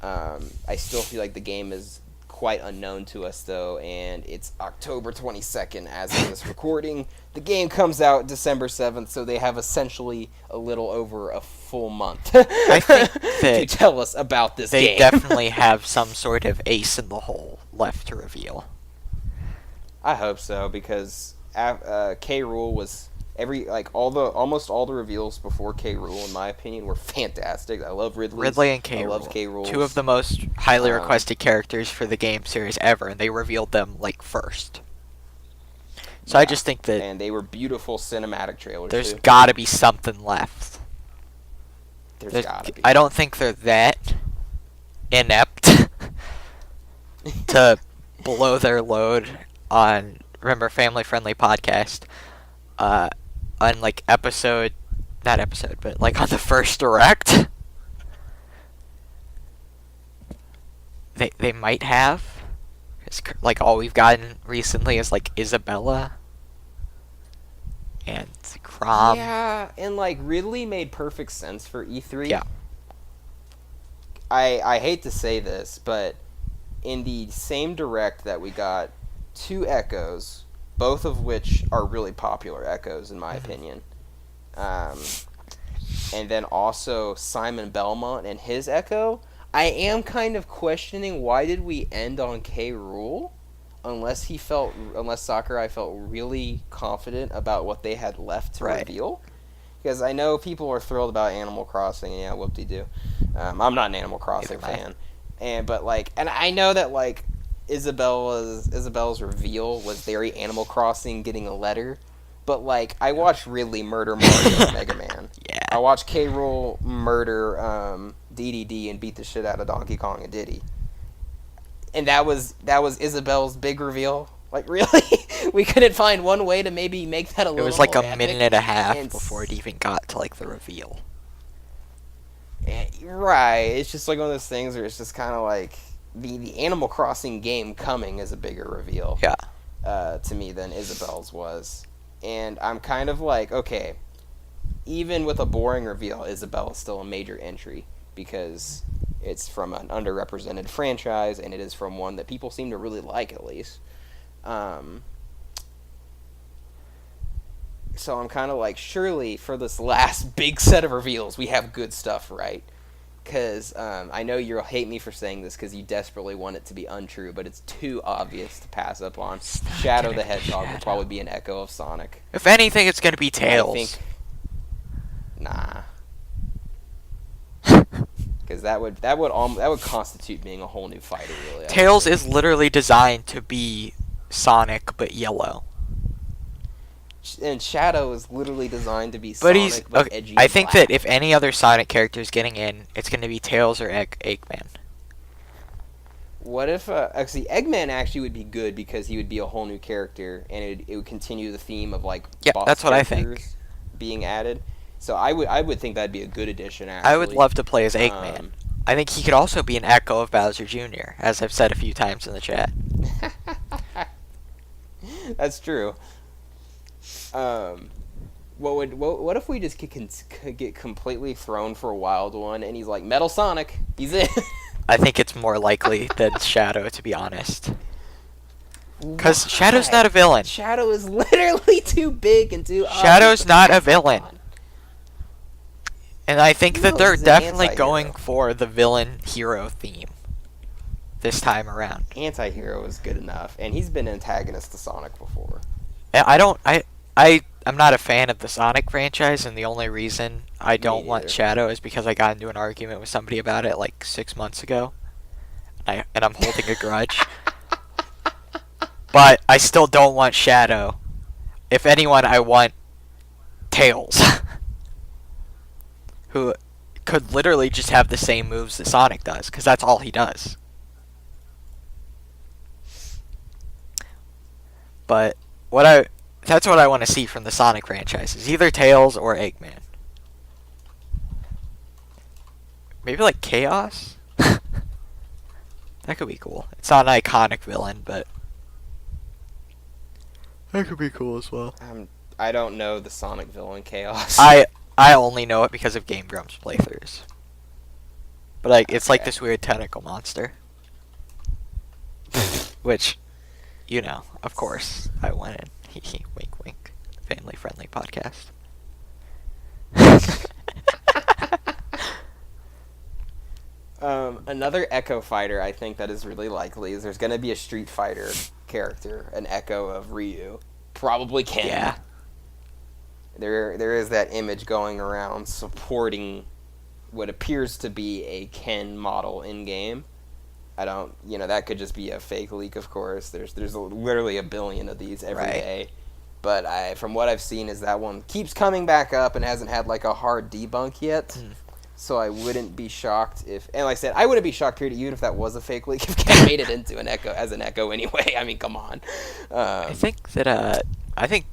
I still feel like the game is quite unknown to us, though, and it's October 22nd as of this recording. The game comes out December 7th, so they have essentially a little over a full month I think to tell us about this game. They definitely have some sort of ace in the hole left to reveal. I hope so, because K. Rool was almost all the reveals before K. Rool, in my opinion, were fantastic. I love Ridley and K. I Rool. love K. Rool. Two of the most highly requested characters for the game series ever, and they revealed them first. So I just think that, and they were beautiful cinematic trailers. There's got to be something left. There's got to be. I don't think they're that inept to blow their load on, remember, Family Friendly Podcast, on like on the first direct. They might have. It's like all we've gotten recently is like Isabella and Chrom. Yeah, and like Ridley made perfect sense for E3. Yeah. I hate to say this, but in the same direct that we got 2 Echoes, both of which are really popular Echoes in my opinion, and then also Simon Belmont and his Echo, I am kind of questioning, why did we end on K. Rool? Unless Sakurai felt really confident about what they had left to reveal. Because I know people are thrilled about Animal Crossing, and yeah, whoop-de-doo. I'm not an Animal Crossing fan. But I know that like Isabella's reveal was very Animal Crossing, getting a letter. But like, I watched Ridley murder Mario and Mega Man. Yeah. I watched K. Rool murder DDD and beat the shit out of Donkey Kong and Diddy. And that was Isabelle's big reveal. Like, really? We couldn't find one way to maybe make that a little more It was like a epic? minute and a half before it even got to like the reveal. Right. It's just like one of those things where it's just kind of like the Animal Crossing game coming is a bigger reveal. Yeah. To me than Isabelle's was. And I'm kind of like, okay, even with a boring reveal, Isabelle is still a major entry because it's from an underrepresented franchise, and it is from one that people seem to really like, at least. So I'm kind of like, surely for this last big set of reveals, we have good stuff, right? Because I know you'll hate me for saying this because you desperately want it to be untrue, but it's too obvious to pass up on. Shadow the Hedgehog will probably be an echo of Sonic. If anything, it's going to be Tails. I think, nah. Because that would constitute being a whole new fighter, really. Tails is literally designed to be Sonic, but yellow. And Shadow is literally designed to be But Sonic, but okay, edgy I and think black. that if any other Sonic character is getting in, it's going to be Tails or Eggman. What if actually Eggman actually would be good because he would be a whole new character, and it would continue the theme of like boss that's what I characters think. being added. So I would think that'd be a good addition. Actually, I would love to play as Eggman. I think he could also be an echo of Bowser Jr., as I've said a few times in the chat. That's true. What if we just could get completely thrown for a wild one, and he's like Metal Sonic, he's in. I think it's more likely than Shadow, to be honest. Because Shadow's not a villain. Shadow is literally too big and too. Shadow's not a villain. And I think that No, they're he's an definitely anti-hero. going for the villain-hero theme this time around. Anti-hero is good enough, and he's been antagonist to Sonic before. And I'm not a fan of the Sonic franchise, and the only reason I don't want neither. Shadow is because I got into an argument with somebody about it like 6 months ago. And I'm holding a grudge. But I still don't want Shadow. If anyone, I want Tails. Who could literally just have the same moves that Sonic does, because that's all he does. But that's what I want to see from the Sonic franchise, is either Tails or Eggman. Maybe like Chaos? That could be cool. It's not an iconic villain, but that could be cool as well. I don't know the Sonic villain Chaos. I only know it because of Game Grumps playthroughs. But like it's like this weird tentacle monster. Which, you know, of course, I went in. Hee wink wink. Family friendly podcast. Another Echo fighter I think that is really likely is there's going to be a Street Fighter character, an Echo of Ryu. Probably Ken. Yeah. There is that image going around supporting what appears to be a Ken model in game. That could just be a fake leak, of course. There's literally a billion of these every day. But from what I've seen is that one keeps coming back up and hasn't had like a hard debunk yet. So I wouldn't be shocked and like I said, I wouldn't be shocked, period, even if that was a fake leak, if Ken made it into an Echo, as an Echo anyway. I mean, come on. I think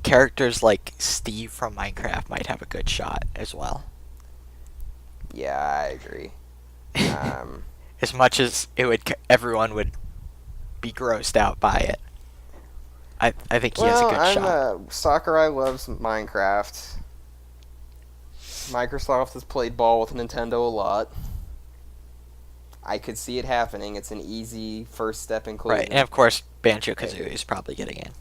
characters like Steve from Minecraft might have a good shot as well. Yeah, I agree. As much as everyone would be grossed out by it, I think he has a good shot. Sakurai loves Minecraft. Microsoft has played ball with Nintendo a lot. I could see it happening. It's an easy first step inclusion. Right, and of course, Banjo-Kazooie is probably getting in.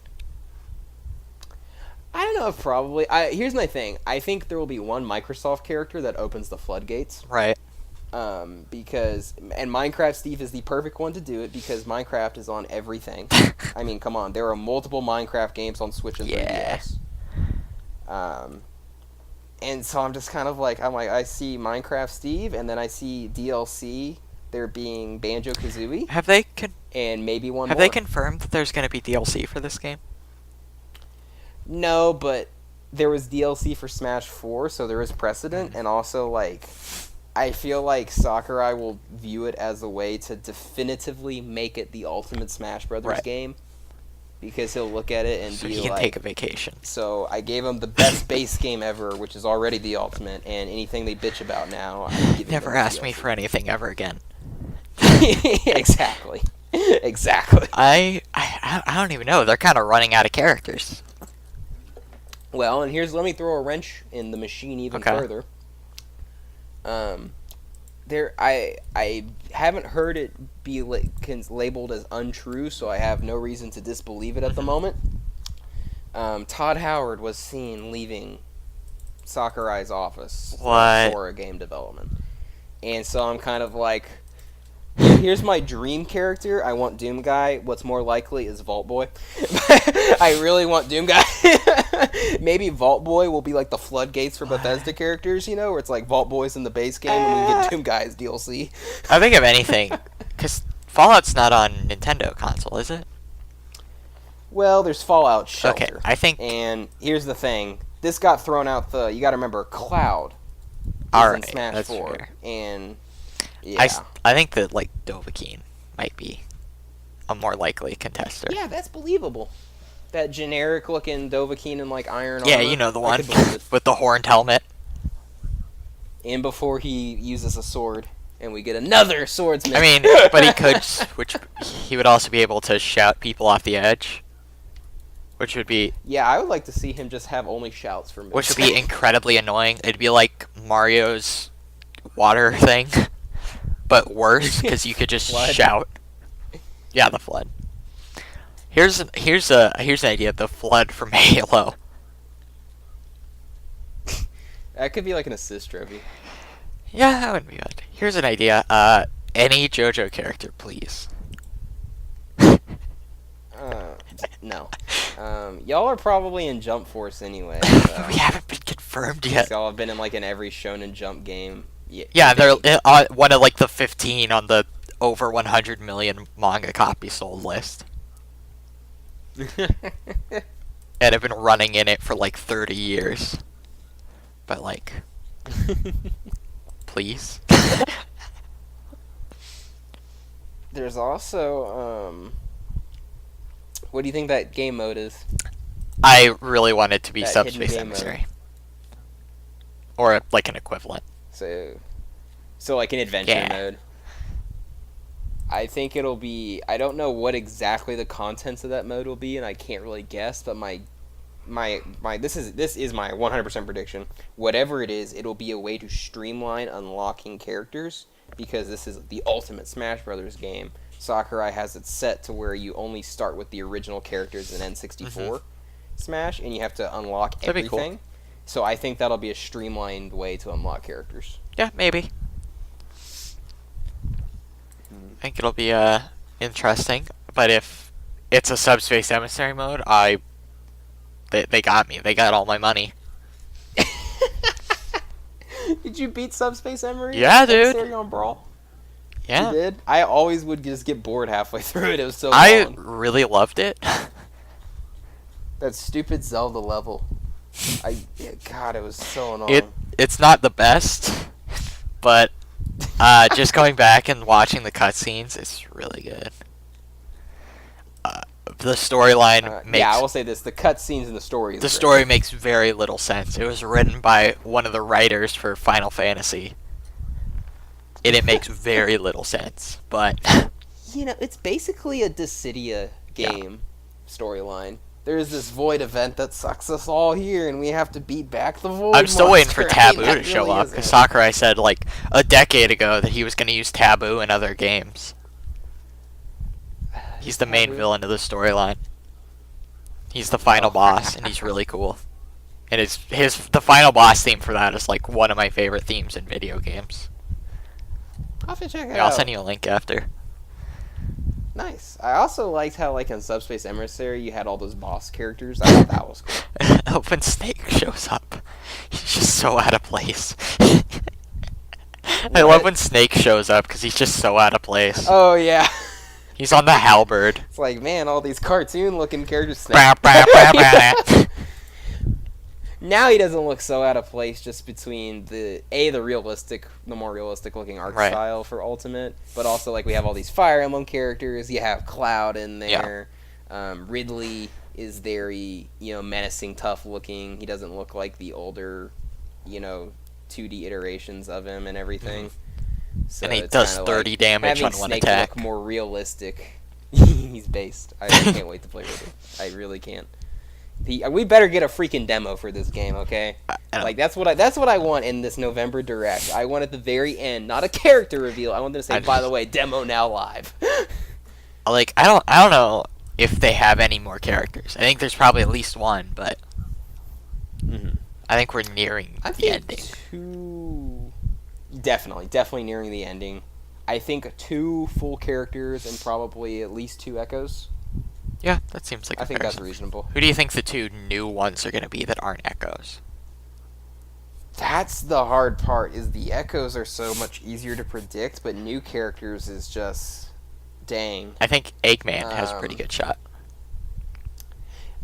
I don't know if probably. Here's my thing. I think there will be one Microsoft character that opens the floodgates. Right. And Minecraft Steve is the perfect one to do it because Minecraft is on everything. I mean, come on. There are multiple Minecraft games on Switch and 3DS. And so I'm just kind of like, I see Minecraft Steve, and then I see DLC, there being Banjo-Kazooie. And maybe one more. Have they confirmed that there's going to be DLC for this game? No, but there was DLC for Smash 4, so there is precedent, and also, like, I feel like Sakurai will view it as a way to definitively make it the ultimate Smash Brothers game. Because he'll look at it and so be he can like, take a vacation. So I gave him the best base game ever, which is already the ultimate, and anything they bitch about now, I'm giving Never them ask me for anything ever again. Exactly. I don't even know. They're kind of running out of characters. Well, and let me throw a wrench in the machine even further. I haven't heard it be labeled as untrue, so I have no reason to disbelieve it at the moment. Todd Howard was seen leaving Sakurai's office for a game development. And so I'm kind of like, here's my dream character. I want Doom Guy. What's more likely is Vault Boy. I really want Doom Guy. Maybe Vault Boy will be like the floodgates for Bethesda characters, where it's like Vault Boy's in the base game and we get Doom Guy as DLC. I think of anything, because Fallout's not on Nintendo console, is it? Well, there's Fallout Shelter. Okay, I think... And here's the thing. This got thrown out you gotta remember, Cloud is in Smash 4. Fair. And... Yeah. I think that, like, Dovahkiin might be a more likely contester. Yeah, that's believable. That generic-looking Dovahkiin in, like, iron armor. Yeah, you know, the one with the horned helmet. And before he uses a sword, and we get another swordsman. I mean, but he would also be able to shout people off the edge. Which would be... Yeah, I would like to see him just have only shouts for me. Which would be incredibly annoying. It'd be like Mario's water thing. But worse, because you could just shout. Yeah, the flood. Here's an idea: the flood from Halo. That could be like an assist trophy. Yeah, that would be good. Here's an idea. Any JoJo character, please. No. Y'all are probably in Jump Force anyway. So. We haven't been confirmed yet. Y'all have been in like in every Shonen Jump game. Yeah, they're one of like the 15 on the over 100 million manga copies sold list. And have been running in it for like 30 years. But like, please. There's also what do you think that game mode is? I really want it to be That Subspace hidden game Emissary. Or like an equivalent. So like an adventure mode. I think it'll be. I don't know what exactly the contents of that mode will be, and I can't really guess. But my this is my 100% prediction. Whatever it is, it'll be a way to streamline unlocking characters, because this is the ultimate Smash Brothers game. Sakurai has it set to where you only start with the original characters in N64 Smash, and you have to unlock everything. Cool. So I think that'll be a streamlined way to unlock characters. Yeah, maybe. I think it'll be interesting. But if it's a Subspace Emissary mode, they got me. They got all my money. Did you beat Subspace Emissary? Yeah, dude. On Brawl? Yeah. You did? I always would just get bored halfway through it. It was so long. I really loved it. That stupid Zelda level. God, it was so annoying. It's not the best, but just going back and watching the cutscenes, it's really good. The storyline makes... Yeah, I will say this. The cutscenes and the story... The story makes very little sense. It was written by one of the writers for Final Fantasy. And it makes very little sense, but... You know, it's basically a Dissidia game storyline. There's this void event that sucks us all here, and we have to beat back the void I'm still waiting for Taboo to show really up, because Sakurai said, like, a decade ago that he was going to use Taboo in other games. He's the main villain of the storyline. He's the final boss, and he's really cool. And the final boss theme for that is, like, one of my favorite themes in video games. I'll have to check it out. I'll send you a link after. Nice. I also liked how, like, in Subspace Emissary, you had all those boss characters. I thought that was cool. When Snake shows up, he's just so out of place. I love when Snake shows up, because he's just so out of place. Oh, yeah. He's on the halberd. It's like, man, all these cartoon-looking characters. Now he doesn't look so out of place, just between the more realistic-looking art style for Ultimate, but also, like, we have all these Fire Emblem characters. You have Cloud in there. Yeah. Ridley is very, menacing, tough-looking. He doesn't look like the older, 2D iterations of him and everything. Mm-hmm. So and he does 30 damage on one Snake attack. Look more realistic. He's based. I can't wait to play with him. I really can't. We better get a freaking demo for this game, okay? Like that's what I want in this November Direct. I want at the very end, not a character reveal. I want them to say, by the way, demo now live. Like I don't know if they have any more characters. I think there's probably at least one, but I think we're nearing the ending. Definitely nearing the ending. I think 2 full characters and probably at least 2 echoes. Yeah, that seems like I think that's reasonable. Who do you think the 2 new ones are going to be that aren't echoes? That's the hard part, is the echoes are so much easier to predict, but new characters is just... dang. I think Eggman has a pretty good shot.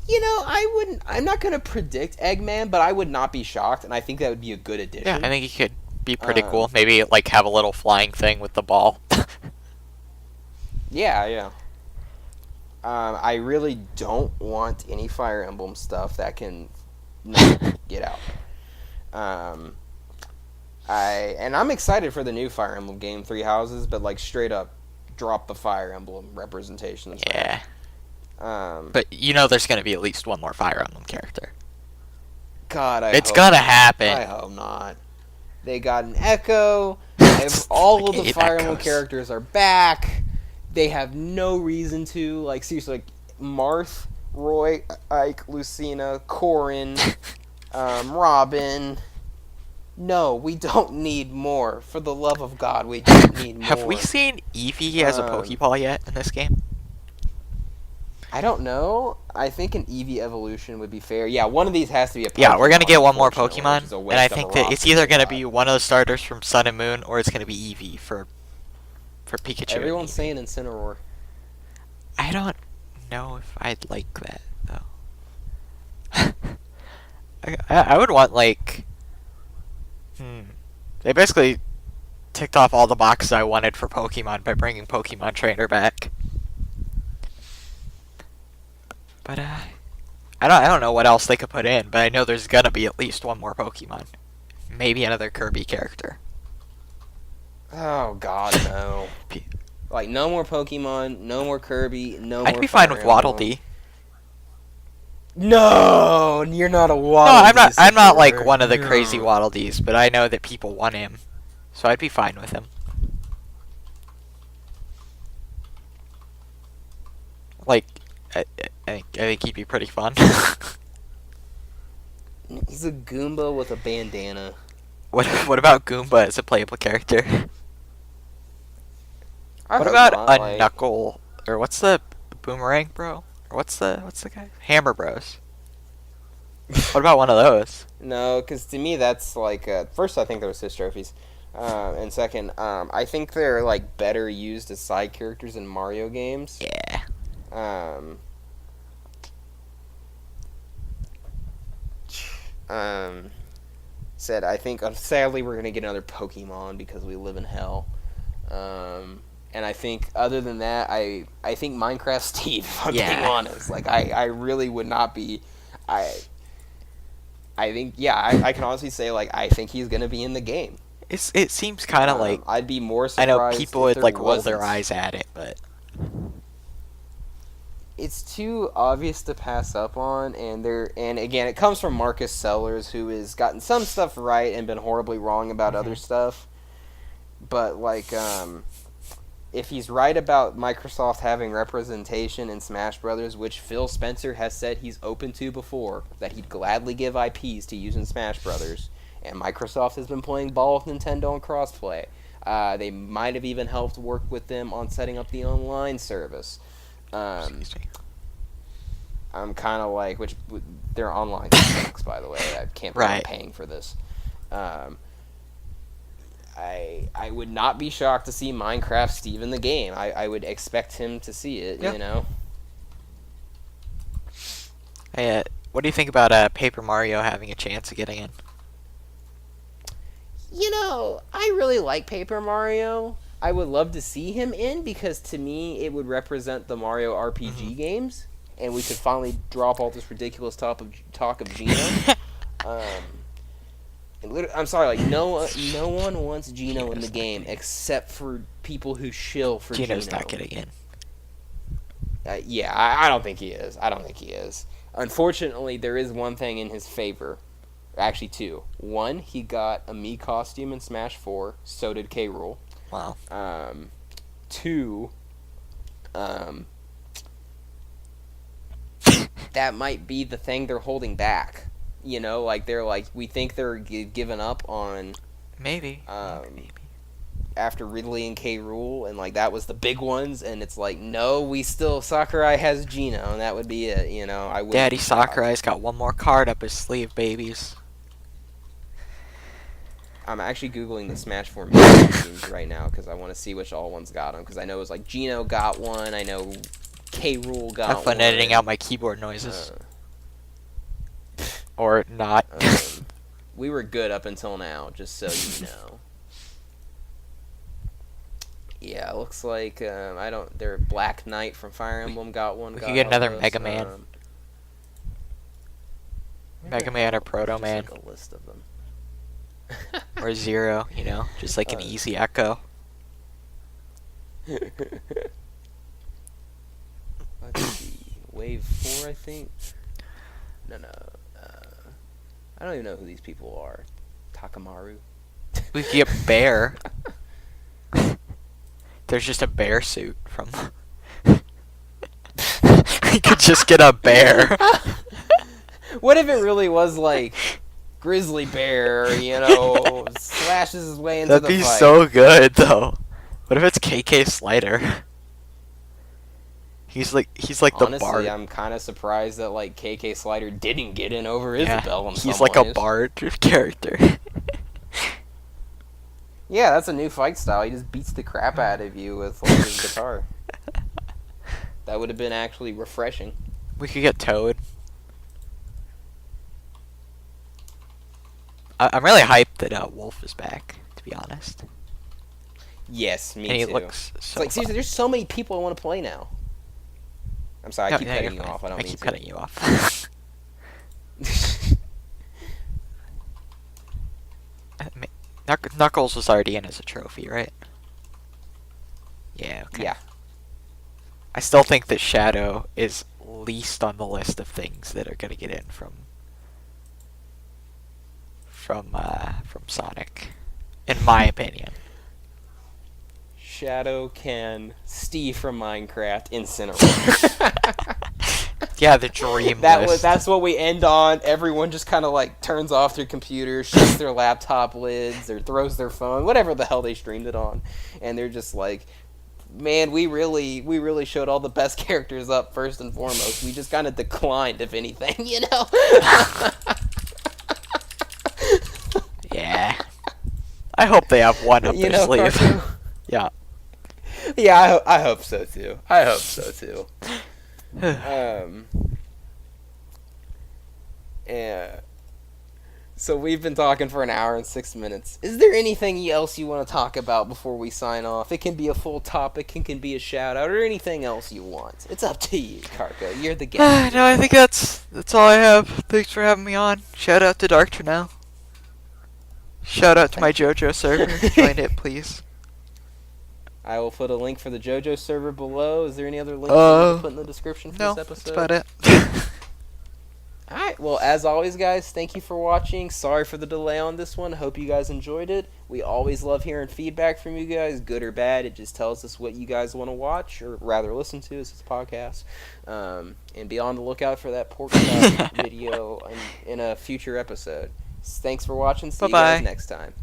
I'm not going to predict Eggman, but I would not be shocked, and I think that would be a good addition. Yeah, I think he could be pretty cool. Maybe, like, have a little flying thing with the ball. Yeah. I really don't want any Fire Emblem stuff that can not get out. I'm excited for the new Fire Emblem game, Three Houses, but like straight up drop the Fire Emblem representations. Yeah. But there's going to be at least one more Fire Emblem character. God, it's gonna happen. I hope not. They got an Echo. All of the Fire Emblem characters are back. They have no reason to, like, seriously, like, Marth, Roy, Ike, Lucina, Corrin, Robin, No, we don't need more. For the love of God, we don't need more. Have we seen Eevee as a Pokeball yet in this game? I don't know. I think an Eevee evolution would be fair. Yeah, one of these has to be a Pokemon. Yeah, we're gonna get one more unfortunately, which is a Pokemon, and waste I of a think that it's roster either gonna spot. be one of the starters from Sun and Moon, or it's gonna be Eevee for Pikachu. Everyone's saying Incineroar. I don't know if I'd like that though. I would want like, They basically ticked off all the boxes I wanted for Pokemon by bringing Pokemon Trainer back. But I don't know what else they could put in, but I know there's gonna be at least one more Pokemon. Maybe another Kirby character. Oh God, no! Like no more Pokemon, no more Kirby, no more. I'd be fine with Fire Waddle Emblem. Dee. No, you're not a Waddle. No, I'm not. Dee I'm not like supporter. one of the crazy No. Waddle Dees, but I know that people want him, so I'd be fine with him. Like, I think he'd be pretty fun. He's a Goomba with a bandana. What about Goomba as a playable character? I What hope about not, a like- Knuckle, or what's the Boomerang Bro? Or what's the guy? Hammer Bros. What about one of those? No, because to me that's like first I think they're assist trophies, and second I think they're like better used as side characters in Mario games. Yeah. Um, said I think sadly we're gonna get another Pokemon because we live in hell. And I think other than that, I think Minecraft Steve. If I'm being honest, like I really would not be. I think I can honestly say like I think he's gonna be in the game. It seems kind of like, I'd be more I surprised. know people if would there like roll their wasn't. eyes at it, but It's too obvious to pass up on, and again it comes from Marcus Sellers, who has gotten some stuff right and been horribly wrong about other stuff. But like if he's right about Microsoft having representation in Smash Brothers, which Phil Spencer has said he's open to before, that he'd gladly give IPs to use in Smash Brothers, and Microsoft has been playing ball with Nintendo on crossplay. They might have even helped work with them on setting up the online service. excuse me. I'm kind of like, which their online sucks, by the way. I can't believe I'm Right. paying for this. I would not be shocked to see Minecraft Steve in the game. I would expect him to see it, Yeah. you know? Hey, what do you think about Paper Mario having a chance of getting in? You know, I really like Paper Mario. I would love to see him in because to me it would represent the Mario RPG games, and we could finally drop all this ridiculous talk of Gino. I'm sorry, like no one wants Gino in the game except for people who shill for Gino's Gino. not getting in. Yeah, I don't think he is. I don't think he is. Unfortunately, there is one thing in his favor. Actually, two. One, he got a Mii costume in Smash 4. So did K. Rool. Wow. Two, that might be the thing they're holding back. You know, like they're like, we think they're giving up on Maybe. after Ridley and K. Rool, and like that was the big ones, and it's like, no, we still, Sakurai has Gino, and that would be it, you know. I would. Daddy Sakurai's got one more card up his sleeve, babies. I'm actually Googling the Smash 4 teams right now, because I want to see which all ones got them, because I know it was like Gino got one, I know K. Rool got one. Have fun editing out my keyboard noises. Or not. We were good up until now, just so you know. Yeah, it looks like their Black Knight from Fire Emblem got one. We God could get another help us. Mega Man. Mega Man or Proto Man. Just like a list of them. Or Zero, you know? Just like an easy echo. Let's see. Wave 4, I think. No. I don't even know who these people are. Takamaru. We could get Bear. There's just a bear suit from... We could just get a bear. What if it really was like grizzly bear, slashes his way into That'd the be fight. so good, though. What if it's KK Slider? He's like the Honestly, bard. I'm kind of surprised that like KK Slider didn't get in over Yeah, Isabel in he's some like a ways. bard character. Yeah, that's a new fight style. He just beats the crap out of you with like his guitar. That would have been actually refreshing. We could get Toad. I'm really hyped that Wolf is back, to be honest. Yes, me And he too. looks It's so like seriously, there's so many people I want to play now. I'm sorry, I keep cutting you off. I don't mean keep to. cutting you off. Knuckles was already in as a trophy, right? Yeah, okay. Yeah. I still think that Shadow is least on the list of things that are gonna get in from Sonic, in my opinion. Shadow can Steve from Minecraft incinerate. Yeah, the dream list. That's what we end on. Everyone just kind of like turns off their computer, shuts their laptop lids, or throws their phone, whatever the hell they streamed it on, and they're just like, man, we really showed all the best characters up first and foremost. We just kind of declined, if anything, Yeah. I hope they have one up their sleeve. Carco? Yeah. Yeah, I hope so too. Yeah. So we've been talking for an hour and 6 minutes. Is there anything else you want to talk about before we sign off? It can be a full topic, it can be a shout out, or anything else you want. It's up to you, Carco. You're the guest. No, I think that's all I have. Thanks for having me on. Shout out to Dark Trennow. Shout out to my JoJo server. Join it, please. I will put a link for the JoJo server below. Is there any other links you want to put in the description for this episode? No, that's about it. Alright, well, as always, guys, thank you for watching. Sorry for the delay on this one. Hope you guys enjoyed it. We always love hearing feedback from you guys, good or bad. It just tells us what you guys want to watch, or rather listen to, as it's a podcast. And be on the lookout for that pork chop video in a future episode. Thanks for watching. See you guys next time.